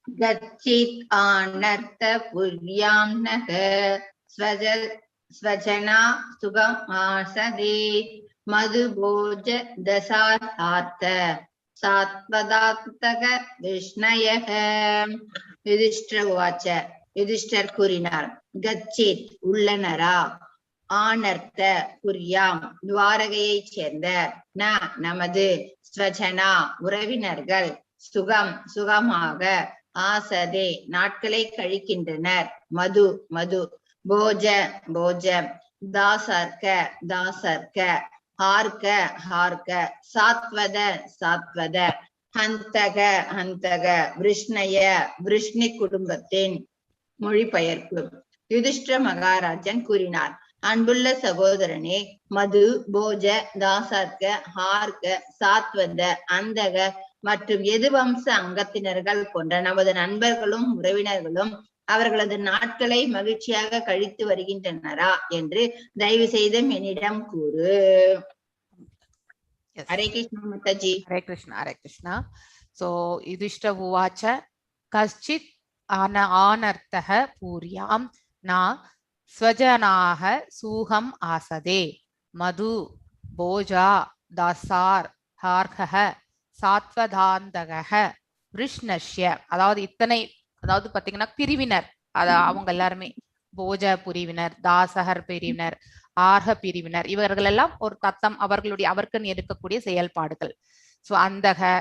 கச்சித் ஆனர்த்த புர்யாம் நக ஸ்வஜனா சுகம் ஆசதே மதுபோஜ தசார்த்த சாத்வதாத்தக விஷ்ணயக. யுதிஷ்டர் உவாச்ச. யுதிஷ்டர் கூறினார், கச்சித் உள்ளனரா, ஆனர்த்த புரியாம் துவாரகையைச் சேர்ந்த நமது ஸ்வஜனா உறவினர்கள் சுகம் சுகமாக ஆசதே நாட்களை கழிக்கின்றனர் மது மது போஜ போஜ தாசர்க்க தாசர்க்க ஹார்க்க ஹார்க்க சாத்வத சாத்வத ஹந்தக ஹந்தக விருஷ்ணய விருஷ்ணி குடும்பத்தின் மொழிபெயர்ப்பு. யுதிஷ்டிர மகாராஜன் கூறினார், அன்புள்ள சகோதரனே, மது போஜ தாசர்க்க ஹார்க்க சாத்வத அந்தக மற்றும் எதுவம்ச அங்கத்தினர்கள் போன்ற நமது நண்பர்களும் உறவினர்களும் அவர்களது நாட்களை மகிழ்ச்சியாக கழித்து வருகின்றனரா என்று தயவு செய்து என்னிடம் கூறு. ஹரே கிருஷ்ணா மாதாஜி. ஹரே கிருஷ்ணா ஹரே கிருஷ்ணா. சோ யுதிஷ்ட உவாச்ச கஷ்சித் ஆனர்த்தः பூர்யாம் ந ஸ்வஜனாः சூகம் ஆசதே மது போஜா தாசார் ஹார்ஹ சாத்வதாந்தகः விருஷ்ணஷ்ய. அதாவது இத்தனை, அதாவது பாத்தீங்கன்னா பிரிவினர், அவங்க எல்லாருமே போஜ பிரிவினர், தாசகர் பிரிவினர், ஆர்ஹ பிரிவினர், இவர்கள் எல்லாம் ஒரு தத்தம் அவருக்கு இருக்கக்கூடிய செயல்பாடுகள். சோ அந்தக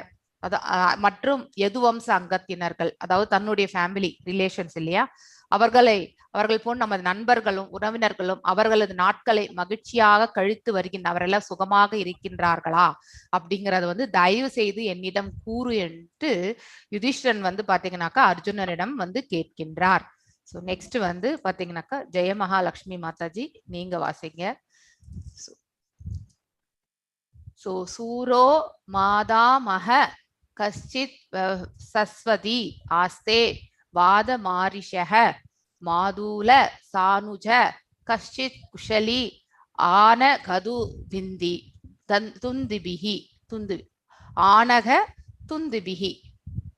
மற்றும் எதுவம்ச அங்கத்தினர்கள், அதாவது தன்னுடைய ஃபேமிலி ரிலேஷன்ஸ் இல்லையா, அவர்கள் போன்ற நமது நண்பர்களும் உறவினர்களும் அவர்களது நாட்களை மகிழ்ச்சியாக கழித்து வருகின்ற அவரெல்லாம் சுகமாக இருக்கின்றார்களா அப்படிங்கறத வந்து தயவு செய்து என்னிடம் கூறு என்று யுதிஷ்டன் வந்து பாத்தீங்கன்னாக்கா அர்ஜுனனிடம் வந்து கேட்கின்றார். சோ நெக்ஸ்ட் வந்து பாத்தீங்கன்னாக்கா ஜெய மகாலட்சுமி மாதாஜி நீங்க வாசிங்க. சோ சூரோ மாதாமஹ கஷ்சித் சஸ்வதி ஆஸ்தே வாதமாரிஷஹ மாதூல சானுஜ கஷ்சித் குஷலி ஆன கது பிந்தி துந்திபிஹி துந்து ஆனக துந்திபிஹி.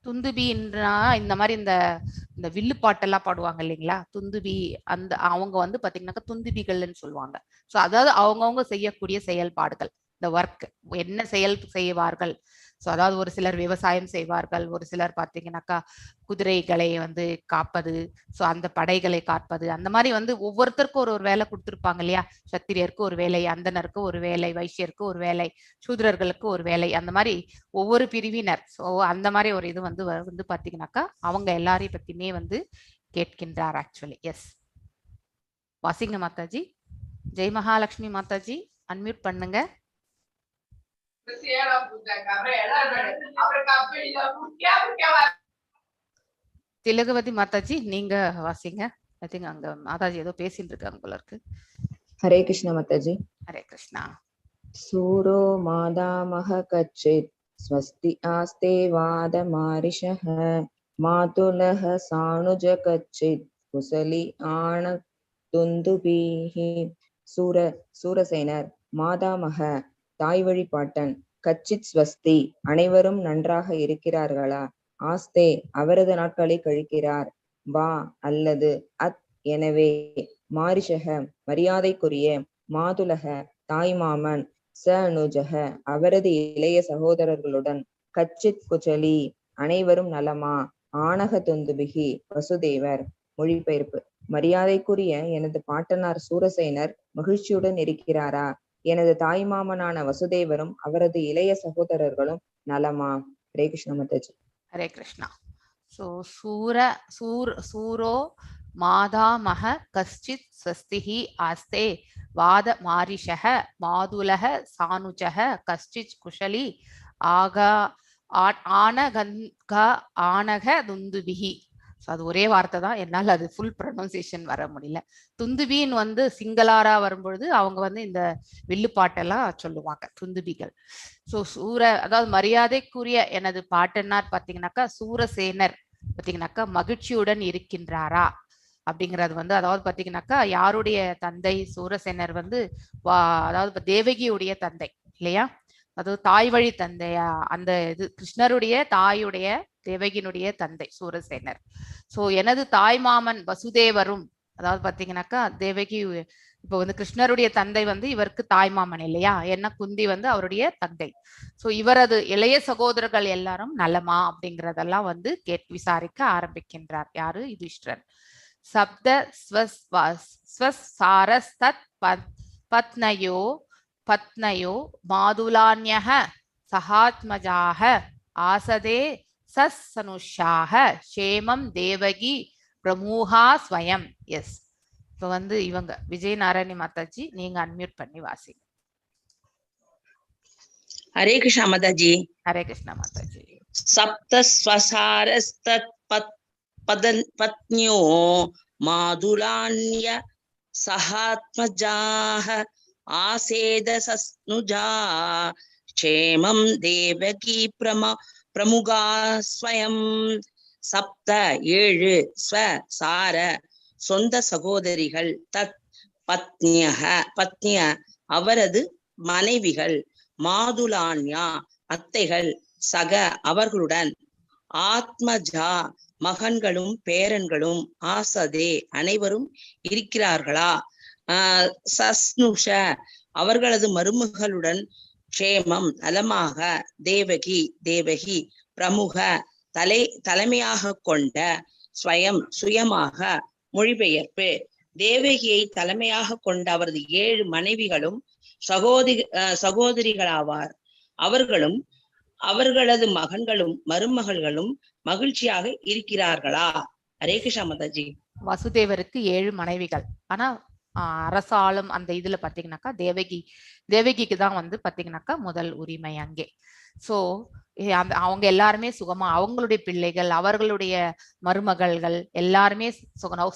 துந்துபின்னா இந்த மாதிரி இந்த வில்லு பாட்டெல்லாம் பாடுவாங்க இல்லைங்களா, துந்துபி, அந்த அவங்க வந்து பாத்தீங்கன்னாக்கா துந்துபிகள்னு சொல்லுவாங்க. சோ அதாவது அவங்கவுங்க செய்யக்கூடிய செயல்பாடுகள், இந்த ஒர்க் என்ன செயல் செய்வார்கள். ஸோ அதாவது ஒரு சிலர் விவசாயம் செய்வார்கள், ஒரு சிலர் பார்த்தீங்கன்னாக்கா குதிரைகளை வந்து காப்பது, ஸோ அந்த படைகளை காப்பது, அந்த மாதிரி வந்து ஒவ்வொருத்தருக்கும் ஒரு வேலை கொடுத்துருப்பாங்க இல்லையா. சத்திரியருக்கு ஒரு வேலை, அந்தனருக்கு ஒரு வேலை, வைசியருக்கு ஒரு வேலை, சூத்ரர்களுக்கு ஒரு வேலை, அந்த மாதிரி ஒவ்வொரு பிரிவினர். ஸோ அந்த மாதிரி ஒரு இது வந்து பார்த்தீங்கன்னாக்கா அவங்க எல்லாரையும் பத்தியுமே வந்து கேட்கின்றார் ஆக்சுவலி. எஸ், வாசிங்க மாதாஜி. ஜெய் மகாலட்சுமி மாதாஜி அன்மியூட் பண்ணுங்க. திலகவதி மாதாஜி நீங்க வாசிங்க. ஐ திங்க் அங்க மாதாஜி ஏதோ பேசிட்டு இருக்காங்க போல இருக்கு. ஹரே கிருஷ்ணா மாதாஜி. ஹரே கிருஷ்ணா. சூரோ மாதாமஹ கச்சித் ஸ்வஸ்தி ஆஸ்தே வாதமாரிஷஹ மாதுலஹ சானுஜ கச்சித் குசலி ஆன துந்துபீஹி. சூரசேனர் மாதாமஹ தாய் வழிபாட்டன், கச்சித் ஸ்வஸ்தி அனைவரும் நன்றாக இருக்கிறார்களா, ஆஸ்தே அவரது நாட்களை கழிக்கிறார், வா அல்லது அத் எனவே, மாரிஷக மரியாதைக்குரிய, மாதுலக தாய்மாமன், ச அனுஜக அவரது இளைய சகோதரர்களுடன், கச்சித் குச்சலி அனைவரும் நலமா, ஆனக துந்துபிகி வசுதேவர். மொழிபெயர்ப்பு. மரியாதைக்குரிய எனது பாட்டனார் சூரசேனர் மகிழ்ச்சியுடன் இருக்கிறாரா, எனது தாய்மாமனான வசுதேவரும் அவரது இளைய சகோதரர்களும் நலமா. ஹரே கிருஷ்ண மாதாஜி. ஹரே கிருஷ்ணா. சோ சூரோ மாதாமஹ கஷ்சித் ஸ்வஸ்திஹி ஆஸ்தே வாத மாரிஷஹ மாதுலஹ சானுஜஹ கஷ்சித் குஷலி ஆனக துந்துபிஹி. அது ஒரே வார்த்தை தான், என்னால் அது ஃபுல் ப்ரொனன்சியேஷன் வர முடியல. துந்துபின்னு வந்து சிங்களாரா வரும்பொழுது அவங்க வந்து இந்த வில்லுப்பாட்டெல்லாம் சொல்லுவாங்க, துந்துபிகள். ஸோ அதாவது மரியாதைக்குரிய எனது பாட்டனார் பார்த்தீங்கன்னாக்கா சூரசேனர் பார்த்தீங்கன்னாக்கா மகிழ்ச்சியுடன் இருக்கின்றாரா அப்படிங்கிறது வந்து, அதாவது பார்த்தீங்கன்னாக்கா யாருடைய தந்தை சூரசேனர் வந்து அதாவது தேவகியுடைய தந்தை இல்லையா, அதாவது தாய் வழி தந்தையா, அந்த இது கிருஷ்ணருடைய தாயுடைய தேவகியினுடைய தந்தை சூரசேனர். சோ எனது தாய் மாமன் வசுதேவரும், அதாவது பாத்தீங்கன்னாக்கா தேவகி இப்ப வந்து கிருஷ்ணருடைய தந்தை வந்து இவருக்கு தாய் மாமன் இல்லையா, என்ன குந்தி வந்து அவருடைய தந்தை. சோ இவரது இளைய சகோதரர்கள் எல்லாரும் நலமா அப்படிங்கறதெல்லாம் வந்து விசாரிக்க ஆரம்பிக்கின்றார் யாரு, யுதிஷ்டிரன். சப்த ஸ்வசாரஸ்தத் பத்னயோ மாதுலான்யः சகாத்மஜாः ஆசதே சனுஷாக க்ஷேமம் தேவகி பிரமூஹா ஸ்வயம். எஸ், இப்போ வந்து இவங்க விஜயநாராயணி மாதாஜி, நீங்க அன்மியூட் பண்ணி வாசிங்க. ஹரே கிருஷ்ணா மாதாஜி. ஹரே கிருஷ்ணா மாதாஜி. சப்தஸ்வசாரஸ்தத் பத்ன்யோ மாதுலான்ய சகாத்மஜாः ஆசேத சஸ்னுஜா க்ஷேமம் தேவகி பிரமுகா ஸ்வயம். சப்த 7 ஸ்வசார சொந்த சகோதரிகள், தத் பத்னிய அவரது மனைவிகள், மாதுலான்யா அத்தைகள், சக அவர்களுடன், ஆத்மஜா மகன்களும் பேரன்களும், ஆசதே அனைவரும் இருக்கிறார்களா, சஸ்னுஷ அவர்களது மருமகளுடன், க்ஷேமம் நலமாக, தேவகி பிரமுக தலைமையாக கொண்ட, ஸ்வயம் சுயமாக. மொழிபெயர்ப்பு: தேவகியை தலைமையாக கொண்ட அவரது 7 மனைவிகளும் சகோதரிகளாவார். அவர்களும் அவர்களது மகன்களும் மருமகள்களும் மகிழ்ச்சியாக இருக்கிறார்களா? ஹரே கிருஷ்ணா மாதாஜி. வசுதேவருக்கு 7 மனைவிகள். ஆனா அரசாளும் அந்த இதுல பாத்தீங்கன்னாக்கா தேவகிக்கு தான் வந்து பாத்தீங்கன்னாக்கா முதல் உரிமை அங்கே. சோ அவங்க எல்லாருமே சுகமா, அவங்களுடைய பிள்ளைகள், அவர்களுடைய மருமகள்கள் எல்லாருமே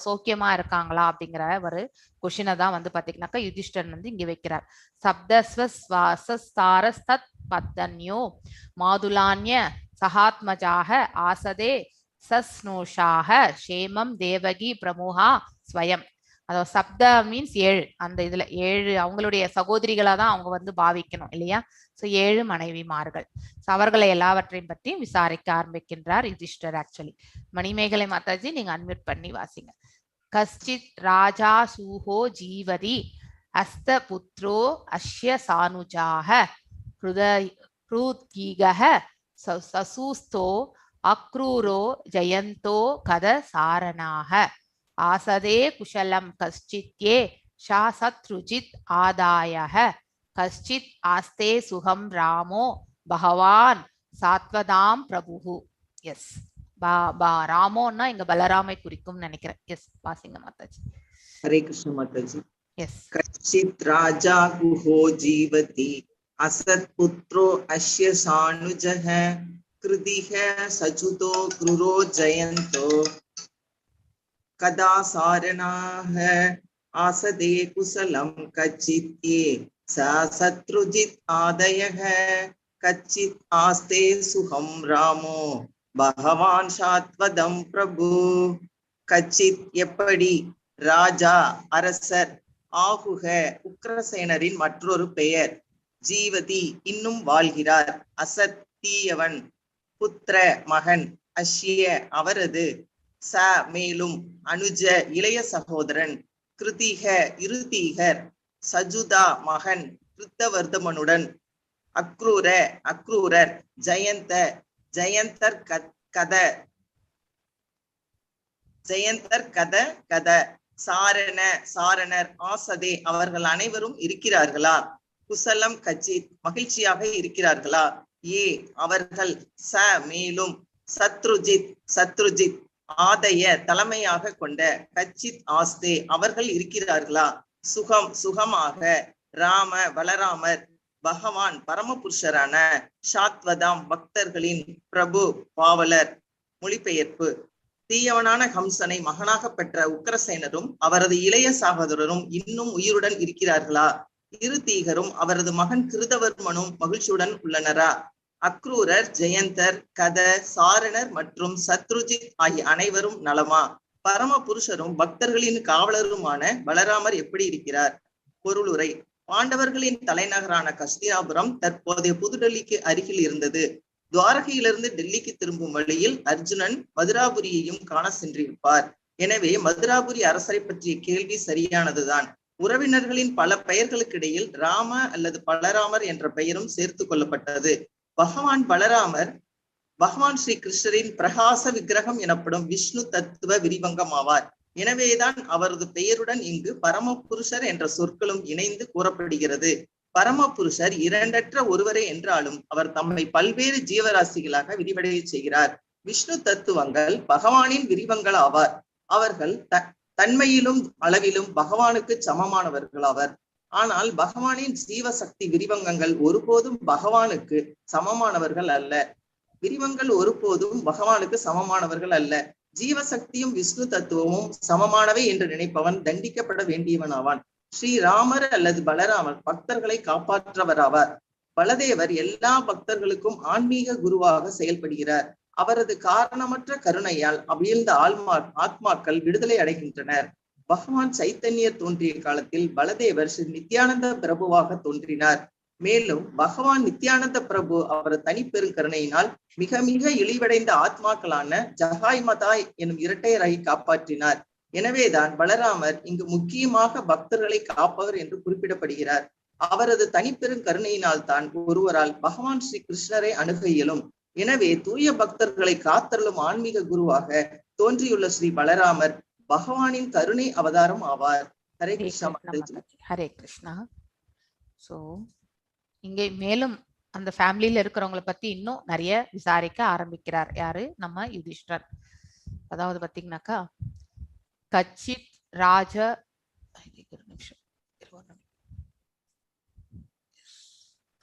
சௌக்கியமா இருக்காங்களா அப்படிங்கிற ஒரு கொஷினை தான் வந்து பாத்தீங்கன்னாக்கா யுதிஷ்டன் வந்து இங்க வைக்கிறார். சப்தஸ்வசாரஸ்தத் பத்ன்யோ மாதுலான்ய சகாத்மஜாக ஆசதே சஸ்னோஷாக க்ஷேமம் தேவகி பிரமுகா ஸ்வயம். அதாவது சப்த மீன்ஸ் 7. அந்த இதுல 7 அவங்களுடைய சகோதரிகளா தான் அவங்க வந்து பாவிக்கணும் இல்லையா? சோ 7 மனைவிமார்கள். அவர்களை எல்லாவற்றையும் பற்றி விசாரிக்க ஆரம்பிக்கின்றார் யுதிஷ்டர். ஆக்சுவலி மணிமேகலை மாதாஜி, நீங்க அன்மியூட் பண்ணி வாசிங்க. கஷ்டித் ராஜா சூஹோ ஜீவதி அஸ்த புத்ரோ அஸ்ய சானுஜாக ஹ்ருத்கீகஹ சசூஸ்தோ அக்ரூரோ ஜயந்தோ கத சாரணாக ஆசதே குஷலம் கஷ்டித்யே ஷா சத்ருஜித் ஆதாயஹ கஷ்டித் ஆஸ்தே சுகம் ராமோ பகவான் சாத்வதாம் பிரபுஹு. எஸ், ராமோன்னா இங்க பலராமை குறிக்கும் நினைக்கிறேன். எஸ், வாசிங்க மாதாஜி. ஹரே கிருஷ்ண மாதாஜி. எஸ். கச்சித் ராஜா குஹோ ஜீவதி அசத் புத்ரோ அஸ்ய சானுஜஹ கிருதிஹ சஜுதோ குருரோ ஜயந்தோ கதா சாரணாஹ ஆசதே குசலம் கச்சித் ஏ சத்ருஜித் ஆதயஹ கச்சித் ஆஸ்தே சுகம் ராமோ பகவான் சாத்வதம் பிரபு. கச்சித் எப்படி, ராஜா அரசர், ஆகுக உக்ரசேனரின் மற்றொரு பெயர், ஜீவதி இன்னும் வாழ்கிறார், அசத் தீயவன், புத்திர மகன், அஷ்ய அவரது, ச மேலும், அனுஜ இளைய சகோதரன், கிருதிக இருதீகர், சஜுதா மகன் கிருத்தவர்தமனுடன், அக்ரூரர், ஜெயந்தர் கத சாரணர் ஆசதே அவர்கள் அனைவரும் இருக்கிறார்களா? குசலம் கச்சித் மகிழ்ச்சியாக இருக்கிறார்களா? ஏ அவர்கள், ச மேலும், சத்ருஜித் ஆதைய தலைமையாக கொண்ட, கச்சித் ஆஸ்தே அவர்கள் இருக்கிறார்களா? சுகமாக, ராம பலராமர், பகவான் பரமபுருஷரான, சாத்வதாம் பக்தர்களின் பிரபு பாவலர். மொழிபெயர்ப்பு: தீயவனான ஹம்சனை மகனாக பெற்ற உக்ரசேனரும் அவரது இளைய சகோதரரும் இன்னும் உயிருடன் இருக்கிறார்களா? இருதீகரும் அவரது மகன் கிருதவர்மனும் மகிழ்ச்சியுடன் உள்ளனரா? அக்ரூரர், ஜெயந்தர், கத, சாரணர் மற்றும் சத்ருஜித் ஆகிய அனைவரும் நலமா? பரம புருஷரும் பக்தர்களின் காவலருமான பலராமர் எப்படி இருக்கிறார்? பொருளுரை: பாண்டவர்களின் தலைநகரான கஸ்தினாபுரம் தற்போதைய புதுடெல்லிக்கு அருகில் இருந்தது. துவாரகையிலிருந்து டெல்லிக்கு திரும்பும் வழியில் அர்ஜுனன் மதுராபுரியையும் காண சென்றிருப்பார். எனவே மதுராபுரி அரசரை பற்றிய கேள்வி சரியானதுதான். உறவினர்களின் பல பெயர்களுக்கிடையில் ராம அல்லது பலராமர் என்ற பெயரும் சேர்த்து கொள்ளப்பட்டது. பகவான் ஸ்ரீ கிருஷ்ணரின் பிரகாச விக்கிரகம் எனப்படும் விஷ்ணு தத்துவ விரிவங்கம் ஆவார். எனவேதான் அவரது பெயருடன் இங்கு பரமபுருஷர் என்ற சொற்களும் இணைந்து கூறப்படுகிறது. பரமபுருஷர் இரண்டற்ற ஒருவரே என்றாலும் அவர் தம்மை பல்வேறு ஜீவராசிகளாக விரிவடைய செய்கிறார். விஷ்ணு தத்துவங்கள் பகவானின் விரிவங்கள் ஆவார். அவர்கள் தன்மையிலும் அளவிலும் பகவானுக்கு சமமானவர்கள் ஆவர். ஆனால் பகவானின் ஜீவசக்தி விரிவங்கங்கள் ஒருபோதும் பகவானுக்கு சமமானவர்கள் அல்ல. விரிவங்கள் ஒருபோதும் பகவானுக்கு சமமானவர்கள் அல்ல. ஜீவசக்தியும் விஷ்ணு தத்துவமும் சமமானவை என்று நினைப்பவன் தண்டிக்கப்பட வேண்டியவன் ஆவான். ஸ்ரீராமர் அல்லது பலராமர் பக்தர்களை காப்பாற்றவராவார். பலதேவர் எல்லா பக்தர்களுக்கும் ஆன்மீக குருவாக செயல்படுகிறார். அவரது காரணமற்ற கருணையால் அவிழ்ந்த ஆத்மாக்கள் விடுதலை அடைகின்றனர். பகவான் சைத்தன்யர் தோன்றிய காலத்தில் பலதேவர் ஸ்ரீ நித்யானந்த பிரபுவாக தோன்றினார். மேலும் பகவான் நித்யானந்த பிரபு அவரது தனிப்பெரும் கருணையினால் மிக மிக இழிவடைந்த ஆத்மாக்களான ஜகாய் மதாய் எனும் இரட்டையரை காப்பாற்றினார். எனவேதான் பலராமர் இங்கு முக்கியமாக பக்தர்களை காப்பவர் என்று குறிப்பிடப்படுகிறார். அவரது தனிப்பெரும் கருணையினால் தான் ஒருவரால் பகவான் ஸ்ரீ கிருஷ்ணரை அணுக இயலும். எனவே தூய பக்தர்களை காத்தருளும் ஆன்மீக குருவாக தோன்றியுள்ள ஸ்ரீ பலராமர் பகவானின் கருணை அவதாரம் ஆவார். ஹரே கிருஷ்ணா. ஹரே கிருஷ்ணா. சோ இங்கே மேலும் அந்த ஃபேமிலியில இருக்கிறவங்களை பத்தி இன்னும் நிறைய விசாரிக்க ஆரம்பிக்கிறார். யாரு? நம்ம யுதிஷ்டர். அதாவது பாத்தீங்கன்னாக்கா கச்சித் ராஜ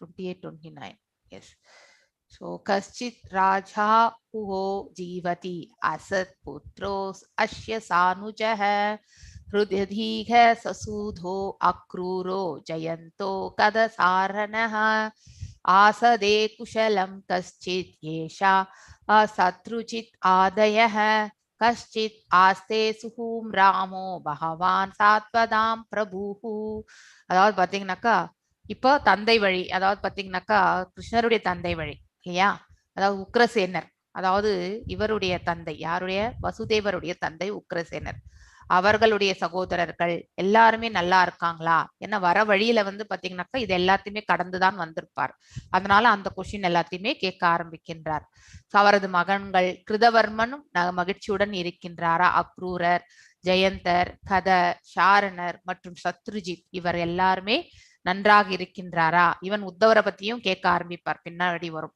28-29. Yes. So Kaschit Raja Uho Jivati Asat Putros Ashya Sanujah Hrudhidhiha Sasudho Akruro Jayanto Kadasaranaha Asade Kushalam Kaschit Yesha Asatruchit Adayah Kaschit Aste Suhum Ramo Bhagavan Satvadam Prabhuhu. அதாவது பாத்தீங்கன்னாக்கா இப்போ தந்தை வழி, அதாவது பாத்தீங்கன்னாக்கா கிருஷ்ணருடைய தந்தை வழி இல்லையா, அதாவது உக்ரசேனர், அதாவது இவருடைய தந்தை யாருடைய? வசுதேவருடைய தந்தை உக்ரசேனர். அவர்களுடைய சகோதரர்கள் எல்லாருமே நல்லா இருக்காங்களா? ஏன்னா வர வழியில பாத்தீங்கன்னாக்கா இது எல்லாத்தையுமே கடந்துதான் வந்திருப்பார். அதனால அந்த கொஸ்டின் எல்லாத்தையுமே கேட்க ஆரம்பிக்கின்றார். அவரது மகன்கள் கிருதவர்மனும் மகிழ்ச்சியுடன் இருக்கின்றாரா? அக்ரூரர், ஜெயந்தர், கத, சாரணர் மற்றும் சத்ருஜித் இவர் எல்லாருமே நன்றாக இருக்கின்றாரா? இவன் உத்தவரை பத்தியும் கேட்க ஆரம்பிப்பார், பின்னாடி வரும்.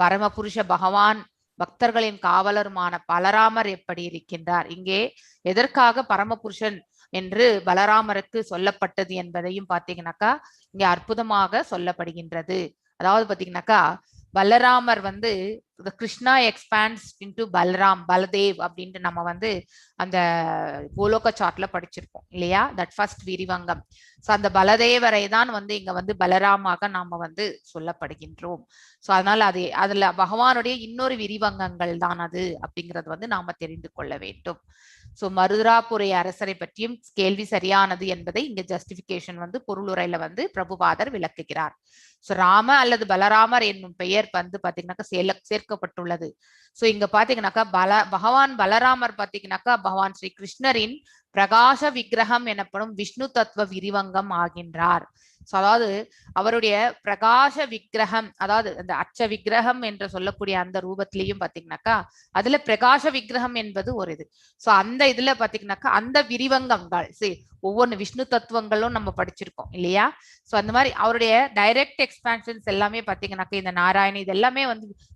பரமபுருஷ பகவான் பக்தர்களின் காவலருமான பலராமர் எப்படி இருக்கின்றார்? இங்கே எதற்காக பரமபுருஷன் என்று பலராமருக்கு சொல்லப்பட்டது என்பதையும் பாத்தீங்கன்னாக்கா இங்க அற்புதமாக சொல்லப்படுகின்றது. அதாவது பாத்தீங்கன்னாக்கா பலராமர் கிருஷ்ணா எக்ஸ்பாண்ட்ஸ் இன்டு பலராம், பலதேவ் அப்படின்ட்டு நம்ம அந்த கோலோக சார்ட்ல படிச்சிருப்போம் இல்லையா, தட் ஃபர்ஸ்ட் விரிவங்கம். சோ அந்த பலதேவரை தான் இங்க பலராமாக நாம சொல்லப்படுகின்றோம். சோ அதனால அதுல பகவானுடைய இன்னொரு விரிவங்கங்கள் தான் அது அப்படிங்கறது நாம தெரிந்து கொள்ள வேண்டும். சோ மருதுராபுரை அரசரை பற்றியும் கேள்வி சரியானது என்பதை இங்க ஜஸ்டிபிகேஷன் பொருளுரையில பிரபுபாதர் விளக்குகிறார். சோ ராம அல்லது பலராமர் என்னும் பெயர் பாத்தீங்கன்னாக்கா சேர்க்கப்பட்டுள்ளது. சோ இங்க பாத்தீங்கன்னாக்கா பகவான் பலராமர் பாத்தீங்கன்னாக்கா பகவான் ஸ்ரீ கிருஷ்ணரின் பிரகாச விக்கிரகம் எனப்படும் விஷ்ணு தத்துவ விரிவங்கம் ஆகின்றார். சோ அதாவது அவருடைய பிரகாச விக்கிரகம், அதாவது அந்த அச்ச விக்கிரகம் என்று சொல்லக்கூடிய அந்த ரூபத்திலையும் பாத்தீங்கன்னாக்கா அதுல பிரகாச விக்கிரகம் என்பது ஒரு இது. சோ அந்த இதுல பாத்தீங்கன்னாக்கா அந்த விரிவங்கங்கள் ஒவ்வொன்னு விஷ்ணு தத்துவங்களும் நம்ம படிச்சிருக்கோம் இல்லையா. சோ அந்த மாதிரி அவருடைய டைரக்ட் எக்ஸ்பான்ஷன்ஸ் எல்லாமே பாத்தீங்கன்னாக்கா இந்த நாராயணி இது எல்லாமே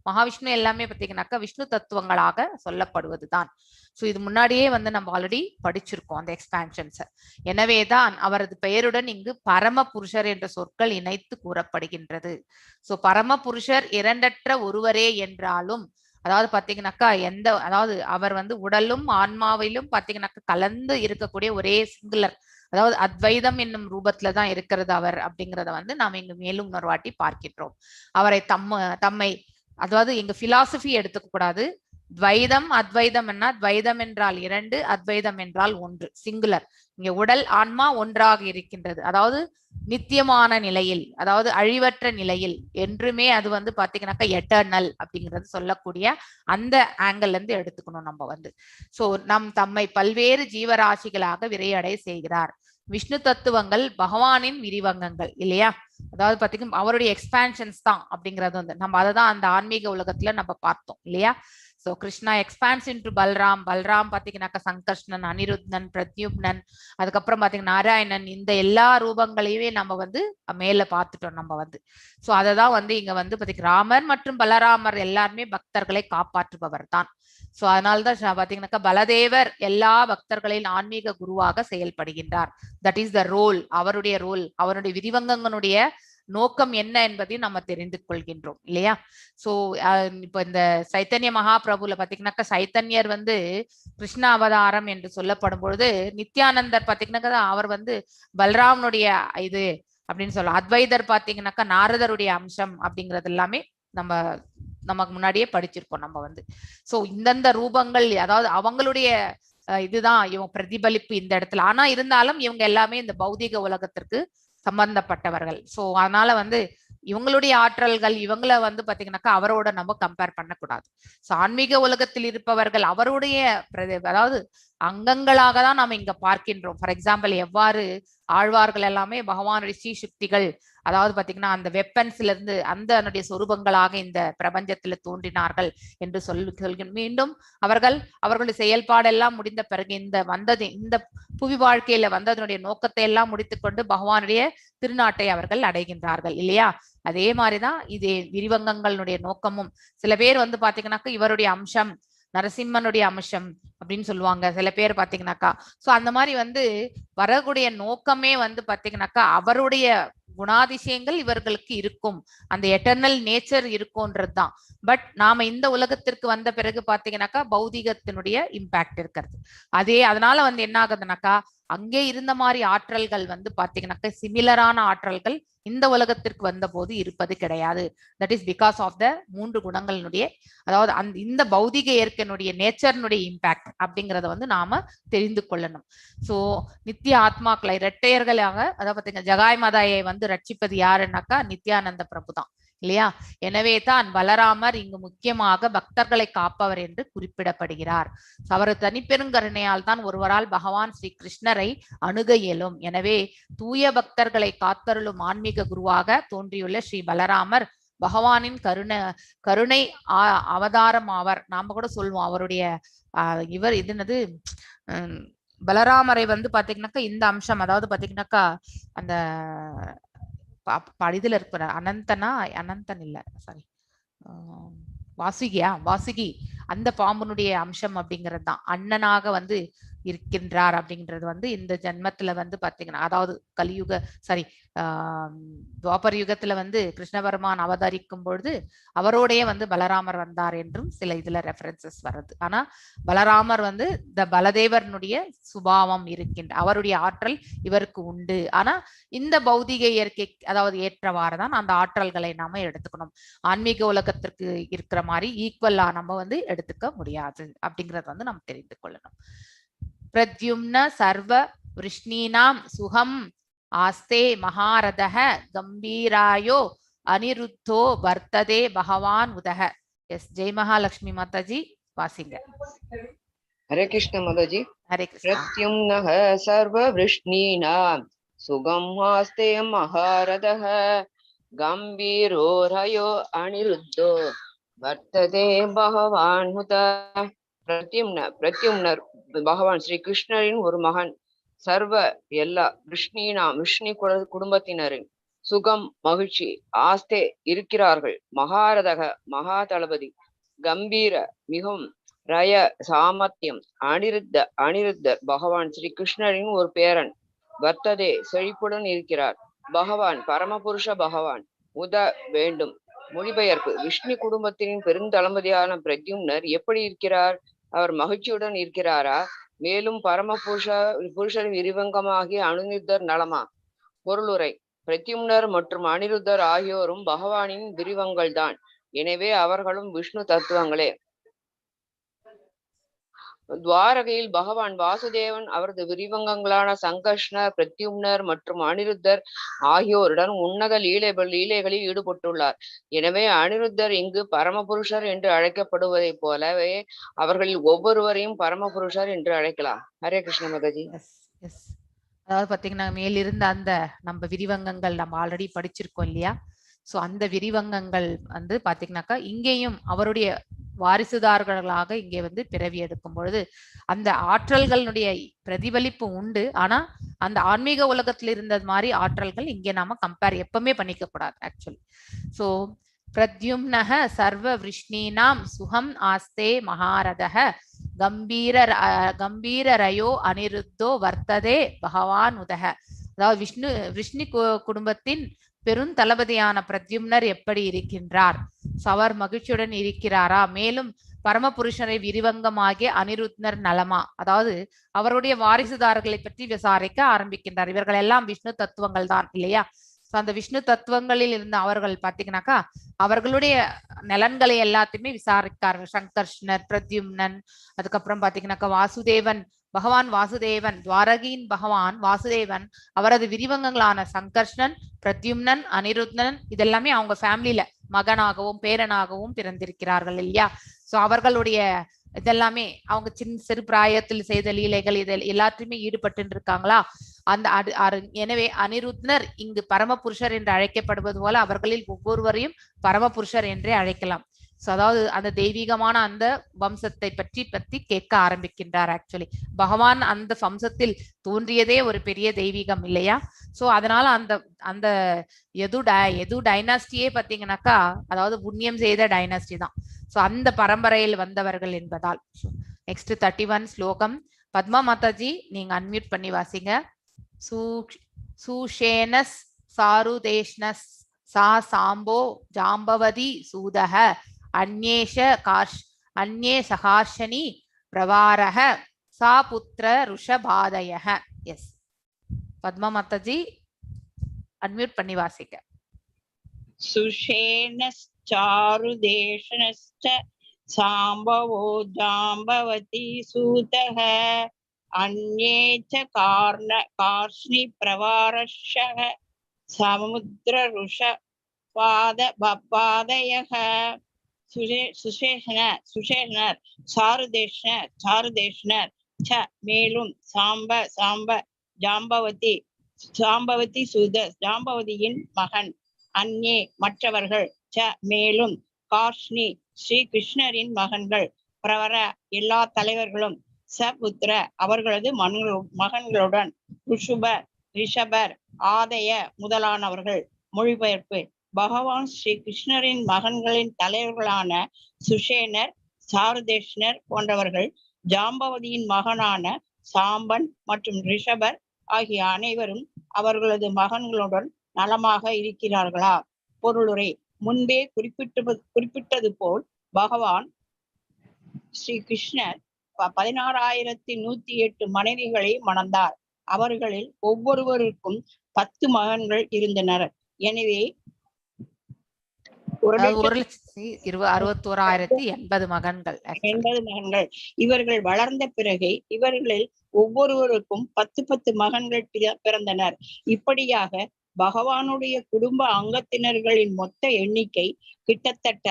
மகாவிஷ்ணு எல்லாமே பாத்தீங்கன்னாக்கா விஷ்ணு தத்துவங்களாக சொல்லப்படுவதுதான். சோ இது முன்னாடியே நம்ம ஆல்ரெடி படிச்சிருக்கோம் அந்த எக்ஸ்பான்ஷன்ஸ். எனவேதான் அவரது பெயருடன் இங்கு பரமபுருஷர் என்ற சொற்கள் இணைத்து கூறப்படுகின்றது. சோ பரமபுருஷர் இரண்டற்ற ஒருவரே என்றாலும், அதாவது பாத்தீங்கன்னாக்கா அதாவது அவர் உடலும் ஆன்மாவிலும் பாத்தீங்கன்னாக்கா கலந்து இருக்கக்கூடிய ஒரே சிங்குலர், அதாவது அத்வைதம் என்னும் ரூபத்துலதான் இருக்கிறது அவர் அப்படிங்கிறத நாம இங்கு மேலும் ஒரு வாட்டி பார்க்கின்றோம். அவரை தம்மை அதாவது இங்க பிலாசபி எடுத்துக்க கூடாது. துவைதம் அத்வைதம் என்ன, துவைதம் என்றால் இரண்டு, அத்வைதம் என்றால் ஒன்று, சிங்குலர். இங்க உடல் ஆன்மா ஒன்றாக இருக்கின்றது, அதாவது நித்தியமான நிலையில், அதாவது அழிவற்ற நிலையில் என்றுமே அது பாத்தீங்கன்னாக்கா எட்டர்னல் அப்படிங்கிறது சொல்லக்கூடிய அந்த ஆங்கிள் இருந்து எடுத்துக்கணும் நம்ம சோ நம் தம்மை பல்வேறு ஜீவராசிகளாக விரையடை செய்கிறார். விஷ்ணு தத்துவங்கள் பகவானின் விரிவங்கங்கள் இல்லையா, அதாவது பாத்தீங்கன்னா அவருடைய எக்ஸ்பான்ஷன்ஸ் தான் அப்படிங்கிறது நம்ம அதை தான் அந்த ஆன்மீக உலகத்துல நம்ம பார்த்தோம் இல்லையா. So so Krishna expands into Balram. Balram பாத்தீங்கன்னாக்கா சங்கர்ஷ்ணன், அனிருத்தன், பிரத்யுப்னன், அதுக்கப்புறம் பாத்தீங்கன்னா நாராயணன், இந்த எல்லா ரூபங்களையுமே நம்ம வந்து மேல பார்த்துட்டோம் நம்ம வந்து. ஸோ அததான் வந்து இங்க வந்து பாத்தீங்கன்னா ராமர் மற்றும் பலராமர் எல்லாருமே பக்தர்களை காப்பாற்றுபவர் தான். ஸோ அதனால்தான் பாத்தீங்கன்னாக்கா பலதேவர் எல்லா பக்தர்களின் ஆன்மீக குருவாக செயல்படுகின்றார். தட் இஸ் த ரோல், அவருடைய ரோல், அவருடைய விரிவங்கங்களுடைய நோக்கம் என்ன என்பதையும் நம்ம தெரிந்து கொள்கின்றோம் இல்லையா. சோ இப்ப இந்த சைத்தன்ய மகாபிரபுல பாத்தீங்கன்னாக்கா சைத்தன்யர் வந்து கிருஷ்ண அவதாரம் என்று சொல்லப்படும் பொழுது நித்யானந்தர் பாத்தீங்கன்னாக்கா அவர் வந்து பல்ராமனுடைய இது அப்படின்னு சொல்லலாம். அத்வைதர் பாத்தீங்கன்னாக்கா நாரதருடைய அம்சம் அப்படிங்கிறது எல்லாமே நமக்கு முன்னாடியே படிச்சிருக்கோம் நம்ம வந்து. சோ இந்தந்த ரூபங்கள் அதாவது அவங்களுடைய இதுதான் இவங்க பிரதிபலிப்பு இந்த இடத்துல. ஆனா இருந்தாலும் இவங்க எல்லாமே இந்த பௌதிக உலகத்திற்கு சம்பந்தப்பட்டவர்கள். சோ அதனால வந்து இவங்களுடைய ஆற்றல்கள் இவங்களை வந்து பாத்தீங்கன்னாக்கா அவரோட நம்ம கம்பேர் பண்ணக்கூடாது. சோ ஆன்மீக உலகத்தில் இருப்பவர்கள் அவருடைய அதாவது அங்கங்களாக தான் நாம இங்க பார்க்கின்றோம். ஃபார் எக்ஸாம்பிள் எவ்வாறு ஆழ்வார்கள் எல்லாமே பகவான் ரிஷி சக்திகள், அதாவது பாத்தீங்கன்னா அந்த வெப்பன்ஸ்ல இருந்து அந்த சொரூபங்களாக இந்த பிரபஞ்சத்துல தோன்றினார்கள் என்று சொல்கின்ற மீண்டும் அவர்களுடைய செயல்பாடெல்லாம் முடிந்த பிறகு இந்த புவி வாழ்க்கையில வந்ததனுடைய நோக்கத்தை எல்லாம் முடித்துக்கொண்டு பகவானுடைய திருநாட்டை அவர்கள் அடைகின்றார்கள் இல்லையா. அதே மாதிரிதான் இது விரிவங்கங்களுடைய நோக்கமும். சில பேர் வந்து பாத்தீங்கன்னாக்கா இவருடைய அம்சம் நரசிம்மனுடைய அம்சம் அப்படின்னு சொல்லுவாங்க சில பேர் பாத்தீங்கன்னாக்கா. சோ அந்த மாதிரி வந்து வரக்கூடிய நோக்கமே வந்து பாத்தீங்கன்னாக்கா அவருடைய குணாதிசயங்கள் இவர்களுக்கு இருக்கும், அந்த எட்டர்னல் நேச்சர் இருக்கும்ன்றதுதான். பட் நாம இந்த உலகத்திற்கு வந்த பிறகு பாத்தீங்கன்னாக்கா பௌதிகத்தினுடைய இம்பாக்ட் இருக்கிறது. அதனால வந்து என்ன ஆகுதுனாக்கா அங்கே இருந்த மாதிரி ஆற்றல்கள் வந்து பாத்தீங்கன்னாக்கா சிமிலரான ஆற்றல்கள் இந்த உலகத்திற்கு வந்த போது இருப்பது கிடையாது. That is because of the 3 குணங்களினுடைய அதாவது இந்த பௌதிக இயற்கையினுடைய நேச்சர்னுடைய இம்பாக்ட் அப்படிங்கிறத வந்து நாம தெரிந்து கொள்ளணும். சோ நித்திய ஆத்மாக்களை இரட்டையர்களாக அதாவது பாத்தீங்கன்னா ஜகாய் மாதாயை வந்து ரட்சிப்பது யாருன்னாக்கா நித்யானந்த பிரபு தான் இல்லையா. எனவே தான் பலராமர் இங்கு முக்கியமாக பக்தர்களை காப்பவர் என்று குறிப்பிடப்படுகிறார். அவர் தனிப்பெருங்கருணையால் தான் ஒருவரால் பகவான் ஸ்ரீ கிருஷ்ணரை அணுக இயலும். எனவே தூய பக்தர்களை காத்தருளும் ஆன்மீக குருவாக தோன்றியுள்ள ஸ்ரீ பலராமர் பகவானின் கருணை அவதாரம் ஆவர். நாம கூட சொல்லுவோம் அவருடைய இவர் இதுனது பலராமரை வந்து பாத்தீங்கன்னாக்கா இந்த அம்சம் அதாவது பாத்தீங்கன்னாக்கா அந்த இதுல இருக்கிற அனந்தன் இல்ல சாரி வாசுகி அந்த பாம்புனுடைய அம்சம் அப்படிங்கிறது தான் அண்ணனாக வந்து இருக்கின்றார் அப்படின்றது வந்து இந்த ஜென்மத்துல வந்து பாத்தீங்கன்னா அதாவது கலியுக சாரி துவாபர யுகத்துல வந்து கிருஷ்ண பரமான் அவதரிக்கும் பொழுது அவரோடைய வந்து பலராமர் வந்தார் என்றும் சில இதுல ரெஃபரன்சஸ் வருது. ஆனா பலராமர் வந்து இந்த பலதேவனுடைய சுபாவம் இருக்கின்ற அவருடைய ஆற்றல் இவருக்கு உண்டு. ஆனா இந்த பௌதிக இயற்கை அதாவது ஏற்றவாறுதான் அந்த ஆற்றல்களை நாம எடுத்துக்கணும். ஆன்மீக உலகத்திற்கு இருக்கிற மாதிரி ஈக்குவலா நம்ம வந்து எடுத்துக்க முடியாது அப்படிங்கறது வந்து நம்ம தெரிந்து கொள்ளணும். பிரத்யும்ன சர்வ விருஷ்ணீனாம் சுகம் ஆஸ்தே மகாரதஹ கம்பீராயோ அனிருத்தோ வர்த்ததே பகவான் உதக. எஸ் ஜெய் மகாலட்சுமி மாதாஜி வாசிங்க. ஹரே கிருஷ்ண மாதாஜி. ஹரே கிருஷ்ண. பிரத்யும்னஹ சர்வ விருஷ்ணீனாம் சுகம் ஆஸ்தே மகாரதஹ கம்பீரோரயோ அனிருத்தோ வர்த்ததே பகவான் உதக. பிரத்யும்னர் பகவான் ஸ்ரீ கிருஷ்ணரின் ஒரு மகன். சர்வ எல்லா விஷ்ணு குடும்பத்தினரின் சுகம் மகிழ்ச்சி ஆஸ்தே இருக்கிறார்கள். மகாரதக மகா தளபதி கம்பீர மிகவும் ரய சாமர்த்தியம் அனிருத்தர் பகவான் ஸ்ரீ கிருஷ்ணரின் ஒரு பேரன். வர்த்ததே செழிப்புடன் இருக்கிறார். பகவான் பரமபுருஷ பகவான் உத வேண்டும். மொழிபெயர்ப்பு. விஷ்ணு குடும்பத்தின் பெருந்தளபதியான பிரத்யும்னர் எப்படி இருக்கிறார்? அவர் மகிழ்ச்சியுடன் இருக்கிறாரா? மேலும் புருஷர் விரிவங்கமாகிய அனிருத்தர் நலமா? பொருளுரை. பிரத்யும்னர் மற்றும் அனிருத்தர் ஆகியோரும் பகவானின் விரிவங்கள் தான். எனவே அவர்களும் விஷ்ணு தத்துவங்களே. துவாரகையில் பகவான் வாசுதேவன் அவரது விரிவங்கங்களான சங்கர்ஷ்ணர், பிரத்யும்னர் மற்றும் அனிருத்தர் ஆகியோருடன் உன்னத லீலைகளில் ஈடுபட்டுள்ளார். எனவே அனிருத்தர் இங்கு பரமபுருஷர் என்று அழைக்கப்படுவதை போலவே அவர்களில் ஒவ்வொருவரையும் பரமபுருஷர் என்று அழைக்கலாம். ஹரே கிருஷ்ண மாதாஜி. அதாவது பாத்தீங்கன்னா மேலிருந்த அந்த நம்ம விரிவங்கங்கள் நம்ம ஆல்ரெடி படிச்சிருக்கோம் இல்லையா. சோ அந்த விரிவங்கங்கள் வந்து பாத்தீங்கன்னாக்கா இங்கேயும் அவருடைய வாரிசுதாரர்களாக இங்கே வந்து பிறவி எடுக்கும் பொழுது அந்த ஆற்றல்களுடைய பிரதிபலிப்பு உண்டு. ஆனா அந்த ஆன்மீக உலகத்துல இருந்தது மாதிரி ஆற்றல்கள் இங்கே நாம கம்பேர் எப்பவுமே பண்ணிக்க கூடாது ஆக்சுவலி. சோ பிரத்யும்னஹ சர்வ விஷ்ணீனாம் சுகம் ஆஸ்தே மகாரதஹ கம்பீரரயோ அனிருத்தோ வர்த்ததே பகவான் உதக. அதாவது விஷ்ணு குடும்பத்தின் பெருந்தளபதியான பிரத்யும்னர் எப்படி இருக்கின்றார்? அவர் மகிழ்ச்சியுடன் இருக்கிறாரா? மேலும் பரமபுருஷரை விரிவங்கமாகிய அனிருத்னர் நலமா? அதாவது அவருடைய வாரிசுதாரர்களை பற்றி விசாரிக்க ஆரம்பிக்கின்றார். இவர்கள் எல்லாம் விஷ்ணு தத்துவங்கள் தான் இல்லையா? அந்த விஷ்ணு தத்துவங்களில் இருந்த அவர்கள் பாத்தீங்கன்னாக்கா அவர்களுடைய நலன்களை எல்லாத்தையுமே விசாரிக்கார்கள். சங்கர்ஷ்ணர், பிரத்யும்னன், அதுக்கப்புறம் பாத்தீங்கன்னாக்கா வாசுதேவன், பகவான் வாசுதேவன், துவாரகியின் பகவான் வாசுதேவன், அவரது விரிவங்கங்களான சங்கர்ஷ்ணன், பிரத்யும்னன், அனிருத்னன் இதெல்லாமே அவங்க ஃபேமிலியில மகனாகவும் பேரனாகவும் பிறந்திருக்கிறார்கள் இல்லையா? சோ அவர்களுடைய இதெல்லாமே அவங்க சிறு பிராயத்தில் செய்த லீலைகள் இதில் எல்லாத்தையுமே ஈடுபட்டு இருக்காங்களா? அந்த எனவே அனிருத்னர் இங்கு பரமபுருஷர் என்று அழைக்கப்படுவது போல அவர்களில் ஒவ்வொருவரையும் பரமபுருஷர் என்றே அழைக்கலாம். சோ அதாவது அந்த தெய்வீகமான அந்த வம்சத்தை பற்றி கேட்க ஆரம்பிக்கின்றார். ஆக்சுவலி பகவான் அந்த வம்சத்தில் தோன்றியதே ஒரு பெரிய தெய்வீகம் இல்லையா? சோ அதனால அந்த எது டைனாஸ்டியே பாத்தீங்கன்னாக்கா அதாவது புண்ணியம் செய்த டைனாஸ்டி தான். சோ அந்த பரம்பரையில் வந்தவர்கள் என்பதால். நெக்ஸ்ட் 31 ஸ்லோகம். பத்மா மாதாஜி நீங்க அன்மியூட் பண்ணி வாசிங்க. சூஷேனஸ் சாருதேஷ்னஸ் சா சாம்போ ஜாம்பவதி சூதஹ அன்யே சகார்ஷனி பிரவாரஹ சா புத்திர ருஷபாதயஹ. எஸ் பத்மா மாதாஜி அன்மியூட் பண்ணி வாசிக்க. சுஷேனஸ்சாருதேஷனஸ்ச சாம்பவோ ஜாம்பவதி சூதஹ அன்யே ச கார்ஷ்ணி பிரவாரஷஹ சமுத்ர ருஷபாதயஹ. சுஷேஷனர் சாருதேஷ்னர் ச மேலும் ஜாம்பவதி சூத ஜாம்பவதியின் மகன், அன்யே மற்றவர்கள், ச மேலும் கார்ஷ்ணி ஸ்ரீ கிருஷ்ணரின் மகன்கள், பிரவர எல்லா தலைவர்களும், சபுத்திர அவர்களது மகன்களுடன், ரிஷபர் ஆதய முதலானவர்கள். மொழிபெயர்ப்பு. பகவான் ஸ்ரீ கிருஷ்ணரின் மகன்களின் தலைவர்களான சுஷேனர், சாருதேஷ்னர் போன்றவர்கள் ஜாம்பவதியின் மகனான சாம்பன் மற்றும் ரிஷபர் ஆகிய அனைவரும் அவர்களது மகன்களுடன் நலமாக இருக்கிறார்களா? பொருளுரை. முன்பே குறிப்பிட்டது போல் பகவான் ஸ்ரீ கிருஷ்ணர் 16,108 மனைவிகளை மணந்தார். அவர்களில் ஒவ்வொருவருக்கும் 10 மகன்கள் இருந்தனர். எனவே 1,61,080 மகன்கள். இவர்கள் வளர்ந்த பிறகு இவர்களில் ஒவ்வொருவருக்கும் 10 மகன்கள் பிறந்தனர். இப்படியாக பகவானுடைய குடும்ப அங்கத்தினர்களின் மொத்த எண்ணிக்கை கிட்டத்தட்ட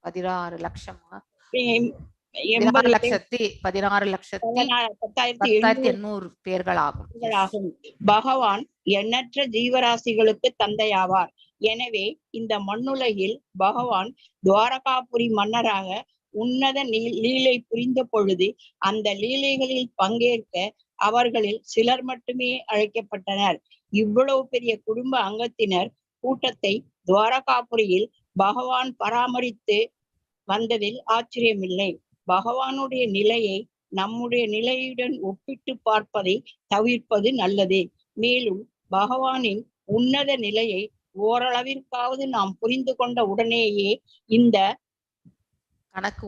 16,10,800 பேர்கள் ஆகும். பகவான் எண்ணற்ற ஜீவராசிகளுக்கு தந்தையாவார். எனவே இந்த மண்ணுலகில் பகவான் துவாரகாபுரி மன்னராக உன்னத லீலை புரிந்த பொழுது அந்த லீலைகளில் பங்கேற்க அவர்களில் சிலர் மட்டுமே அழைக்கப்பட்டனர். இவ்வளவு பெரிய குடும்ப அங்கத்தினர் கூட்டத்தை துவாரகாபுரியில் பகவான் பராமரித்து வந்ததில் ஆச்சரியமில்லை. பகவானுடைய நிலையை நம்முடைய நிலையுடன் ஒப்பிட்டு பார்ப்பதை தவிர்ப்பது நல்லது. மேலும் பகவானின் உன்னத நிலையை ஓரளவிற்காவது நாம் புரிந்து கொண்ட உடனேயே இந்த கணக்கு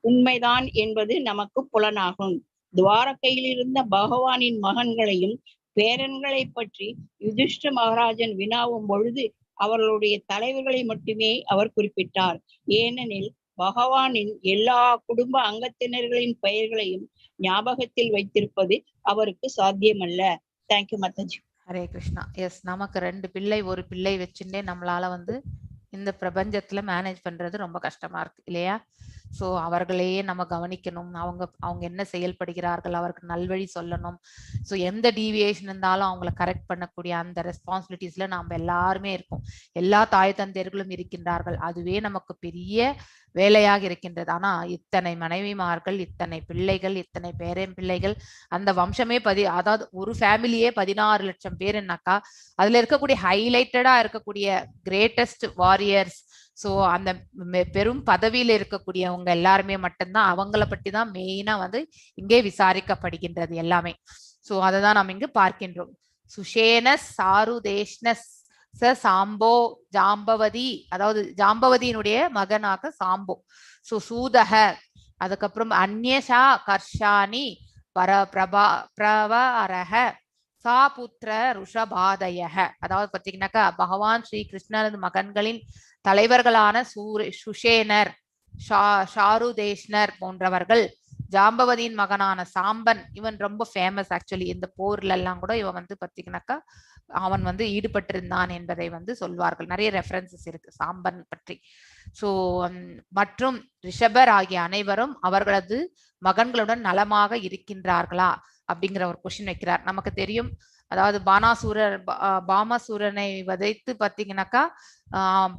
உண்மைதான் என்பது நமக்கு புலனாகும். துவாரகையில் இருந்த பகவானின் மகன்களையும் பேரன்களை பற்றி யுதிஷ்ட மகாராஜன் வினாவும் பொழுது அவர்களுடைய தலைவர்களை மட்டுமே அவர் குறிப்பிட்டார். ஏனெனில் பகவானின் எல்லா குடும்ப அங்கத்தினர்களின் பெயர்களையும் ஞாபகத்தில் வைத்திருப்பது அவருக்கு சாத்தியமல்ல. தேங்க்யூ மாதாஜி. ஹரே கிருஷ்ணா. எஸ், நமக்கு 2 பிள்ளை ஒரு பிள்ளை வச்சுட்டே நம்மளால இந்த பிரபஞ்சத்துல மேனேஜ் பண்றது ரொம்ப கஷ்டமா இருக்கு இல்லையா? ஸோ அவர்களையே நம்ம கவனிக்கணும். அவங்க என்ன செயல்படுகிறார்கள், அவருக்கு நல்வழி சொல்லணும். ஸோ எந்த டீவியேஷன் இருந்தாலும் அவங்கள கரெக்ட் பண்ணக்கூடிய அந்த ரெஸ்பான்சிபிலிட்டிஸ்ல நாம் எல்லாருமே இருக்கோம். எல்லா தாய் தந்தையர்களும் இருக்கின்றார்கள். அதுவே நமக்கு பெரிய வேலையாக இருக்கின்றது. ஆனா இத்தனை மனைவிமார்கள், இத்தனை பிள்ளைகள், இத்தனை பேரன் பிள்ளைகள், அந்த வம்சமே அதாவது ஒரு ஃபேமிலியே 16 லட்சம் பேருன்னாக்கா அதுல இருக்கக்கூடிய ஹைலைட்டடா இருக்கக்கூடிய கிரேட்டஸ்ட் வாரியர்ஸ், ஸோ அந்த பெரும் பதவியில இருக்கக்கூடியவங்க எல்லாருமே மட்டும்தான், அவங்கள பற்றி தான் மெயினா வந்து இங்கே விசாரிக்கப்படுகின்றது எல்லாமே. ஸோ அதை தான் நாம் இங்கு பார்க்கின்றோம். சுஷேனஸ் சாருதேஷ்னஸ் ச சாம்போ ஜாம்பவதி, அதாவது ஜாம்பவதியினுடைய மகனாக சாம்போ. ஸோ சூதக, அதுக்கப்புறம் அந்யஷா கர்ஷானி பிரபாரக சா புத்திர ருஷபாதயக, அதாவது பார்த்தீங்கன்னாக்கா பகவான் ஸ்ரீ கிருஷ்ணனது மகன்களின் தலைவர்களான சுஷேனர், ஷாருதேஷ்னர் போன்றவர்கள், ஜாம்பவதியின் மகனான சாம்பன், இவன் ரொம்ப ஃபேமஸ் ஆக்சுவலி. இந்த போர்ல எல்லாம் கூட இவன் வந்து பார்த்தீங்கன்னாக்கா அவன் வந்து ஈடுபட்டிருந்தான் என்பதை வந்து சொல்வார்கள். நிறைய ரெஃபரன்சஸ் இருக்கு சாம்பன் பற்றி. ஸோ மற்றும் ரிஷபர் ஆகிய அனைவரும் அவர்களது மகன்களுடன் நலமாக இருக்கின்றார்களா அப்படிங்கிற ஒரு கொஸ்டின் வைக்கிறார். நமக்கு தெரியும், அதாவது பாமாசூரனை வதைத்து பார்த்தீங்கன்னாக்கா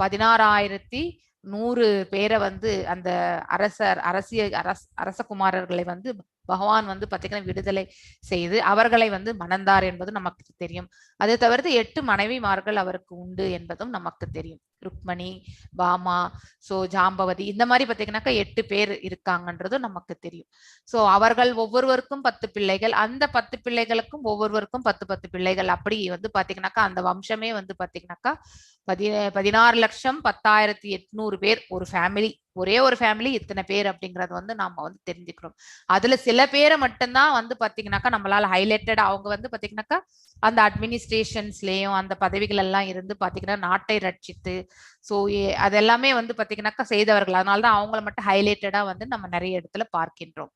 16,100 பேரை வந்து அந்த அரசகுமாரர்களை வந்து பகவான் வந்து பார்த்தீங்கன்னா விடுதலை செய்து அவர்களை வந்து மணந்தார் என்பது நமக்கு தெரியும். அதை தவிர்த்து 8 மனைவிமார்கள் அவருக்கு உண்டு என்பதும் நமக்கு தெரியும். ருக்மணி, பாமா, ஸோ ஜாம்பவதி, இந்த மாதிரி பார்த்தீங்கன்னாக்கா 8 பேர் இருக்காங்கன்றதும் நமக்கு தெரியும். ஸோ அவர்கள் ஒவ்வொருவருக்கும் 10 பிள்ளைகள், அந்த 10 பிள்ளைகளுக்கும் ஒவ்வொருவருக்கும் 10 பிள்ளைகள், அப்படி வந்து பார்த்தீங்கன்னாக்கா அந்த வம்சமே வந்து பார்த்தீங்கன்னாக்கா 16,10,800 பேர் ஒரு ஃபேமிலி, ஒரே ஒரு ஃபேமிலி இத்தனை பேர் அப்படிங்கறது வந்து நாம வந்து தெரிஞ்சுக்கிறோம். அதுல சில பேரை மட்டும்தான் வந்து பாத்தீங்கன்னாக்கா நம்மளால ஹைலைட்டட், அவங்க வந்து பாத்தீங்கன்னாக்கா அந்த அட்மினிஸ்ட்ரேஷன்ஸ்லயும் அந்த பதவிகள் எல்லாம் இருந்து பாத்தீங்கன்னா நாட்டை ரட்சித்து ஸோ அதெல்லாமே வந்து பாத்தீங்கன்னாக்கா செய்தவர்கள். அதனாலதான் அவங்கள மட்டும் ஹைலைட்டடா வந்து நம்ம நிறைய இடத்துல பார்க்கின்றோம்.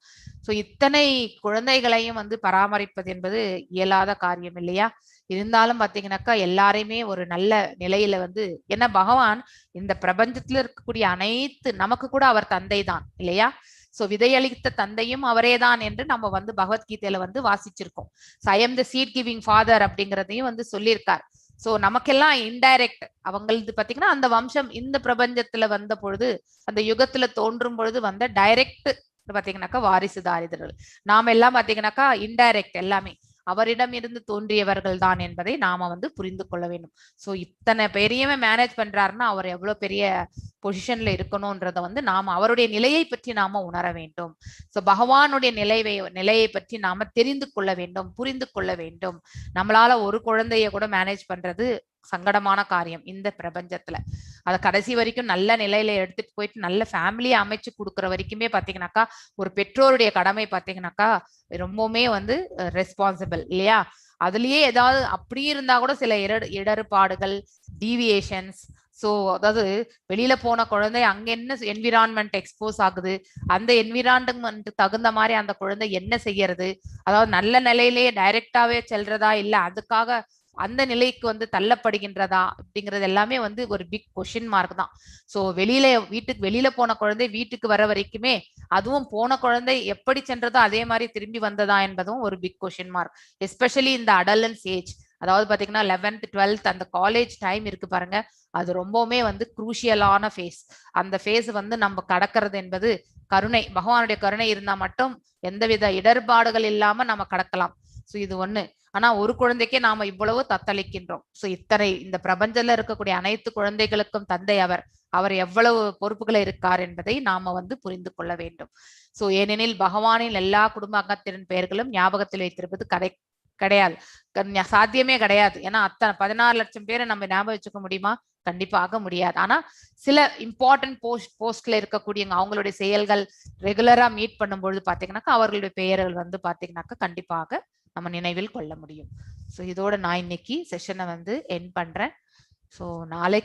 ஸோ இத்தனை குழந்தைகளையும் வந்து பராமரிப்பது என்பது இயலாத காரியம் இல்லையா? இருந்தாலும் பாத்தீங்கன்னாக்கா எல்லாரையுமே ஒரு நல்ல நிலையில வந்து, ஏன்னா பகவான் இந்த பிரபஞ்சத்துல இருக்கக்கூடிய அனைத்து, நமக்கு கூட அவர் தந்தை தான் இல்லையா? சோ விதையளித்த தந்தையும் அவரே தான் என்று நம்ம வந்து பகவத்கீதையில வந்து வாசிச்சிருக்கோம். I am the seed giving father அப்படிங்கிறதையும் வந்து சொல்லியிருக்கார். சோ நமக்கெல்லாம் இன்டைரக்ட், அவங்களது பாத்தீங்கன்னா அந்த வம்சம் இந்த பிரபஞ்சத்துல வந்த பொழுது, அந்த யுகத்துல தோன்றும் பொழுது வந்த டைரக்ட் பாத்தீங்கன்னாக்கா வாரிசுதாரிதர்கள். நாம எல்லாம் பாத்தீங்கன்னாக்கா இன்டைரக்ட், எல்லாமே அவரிடம் இருந்து தோன்றியவர்கள் தான் என்பதை நாம வந்து புரிந்து கொள்ள வேண்டும். சோ இத்தனை பெரியவே மேனேஜ் பண்றாருன்னா அவர் எவ்வளவு பெரிய பொசிஷன்ல இருக்கணும்ன்றத வந்து நாம அவருடைய நிலையை பற்றி நாம உணர வேண்டும். சோ பகவானுடைய நிலையை பற்றி நாம தெரிந்து கொள்ள வேண்டும், புரிந்து கொள்ள வேண்டும். நம்மளால ஒரு குழந்தைய கூட மேனேஜ் பண்றது சங்கடமான காரியம் இந்த பிரபஞ்சத்துல. அத கடைசி வரைக்கும் நல்ல நிலையில எடுத்துட்டு போயிட்டு நல்ல ஃபேமிலியை அமைச்சு கொடுக்குற வரைக்குமே பாத்தீங்கன்னாக்கா ஒரு பெற்றோருடைய கடமை பாத்தீங்கன்னாக்கா ரொம்பவுமே வந்து ரெஸ்பான்சிபிள் இல்லையா? அதுலயே ஏதாவது அப்படி இருந்தா கூட சில இடர்பாடுகள், டீவியேஷன்ஸ், சோ அதாவது வெளியில போன குழந்தை அங்க என்ன என்விரான்மெண்ட் எக்ஸ்போஸ் ஆகுது, அந்த என்விரான்மெண்ட் தகுந்த மாதிரி அந்த குழந்தை என்ன செய்யறது, அதாவது நல்ல நிலையிலேயே டைரக்டாவே செல்றதா இல்ல அதுக்காக அந்த நிலைக்கு வந்து தள்ளப்படுகின்றதா அப்படிங்கிறது எல்லாமே வந்து ஒரு பிக் கொஸ்டின் மார்க் தான். சோ வீட்டுக்கு வெளியில போன குழந்தை வீட்டுக்கு வர வரைக்குமே, அதுவும் போன குழந்தை எப்படி சென்றதோ அதே மாதிரி திரும்பி வந்ததா என்பதும் ஒரு பிக் கொஸ்டின் மார்க். எஸ்பெஷலி இந்த அடலன்ஸ் ஏஜ், அதாவது பாத்தீங்கன்னா 11th 12th அந்த காலேஜ் டைம் இருக்கு பாருங்க, அது ரொம்பவுமே வந்து குரூஷியலான ஃபேஸ். அந்த ஃபேஸ் வந்து நம்ம கடக்கிறது என்பது கருணை, பகவானுடைய கருணை இருந்தா மட்டும் எந்தவித இடர்பாடுகள் இல்லாம நம்ம கடக்கலாம். சோ இது ஒண்ணு. ஆனா ஒரு குழந்தைக்கே நாம இவ்வளவு தத்தளிக்கின்றோம். சோ இத்தனை இந்த பிரபஞ்சத்துல இருக்கக்கூடிய அனைத்து குழந்தைகளுக்கும் தந்தை அவர் எவ்வளவு பொறுப்புகளை இருக்கார் என்பதை நாம வந்து புரிந்து கொள்ள வேண்டும். சோ ஏனெனில் பகவானின் எல்லா குடும்ப அங்கத்தின் பெயர்களும் ஞாபகத்தில் வைத்திருப்பது கிடையாது, சாத்தியமே கிடையாது. ஏன்னா அத்தனை 16 லட்சம் பேரை நம்ம ஞாபகம் வச்சுக்க முடியுமா? கண்டிப்பாக முடியாது. ஆனா சில இம்பார்ட்டன்ட் போஸ்ட்ல இருக்கக்கூடியவங்க அவங்களுடைய செயல்கள் ரெகுலரா மீட் பண்ணும்பொழுது பாத்தீங்கன்னாக்கா அவர்களுடைய பெயர்கள் வந்து பாத்தீங்கன்னாக்கா கண்டிப்பாக நம்ம நினைவில் கொள்ள முடியும். ஸோ இதோட நான் இன்னைக்கு செஷனை வந்து எண்ட் பண்றேன். ஸோ நாளைக்கு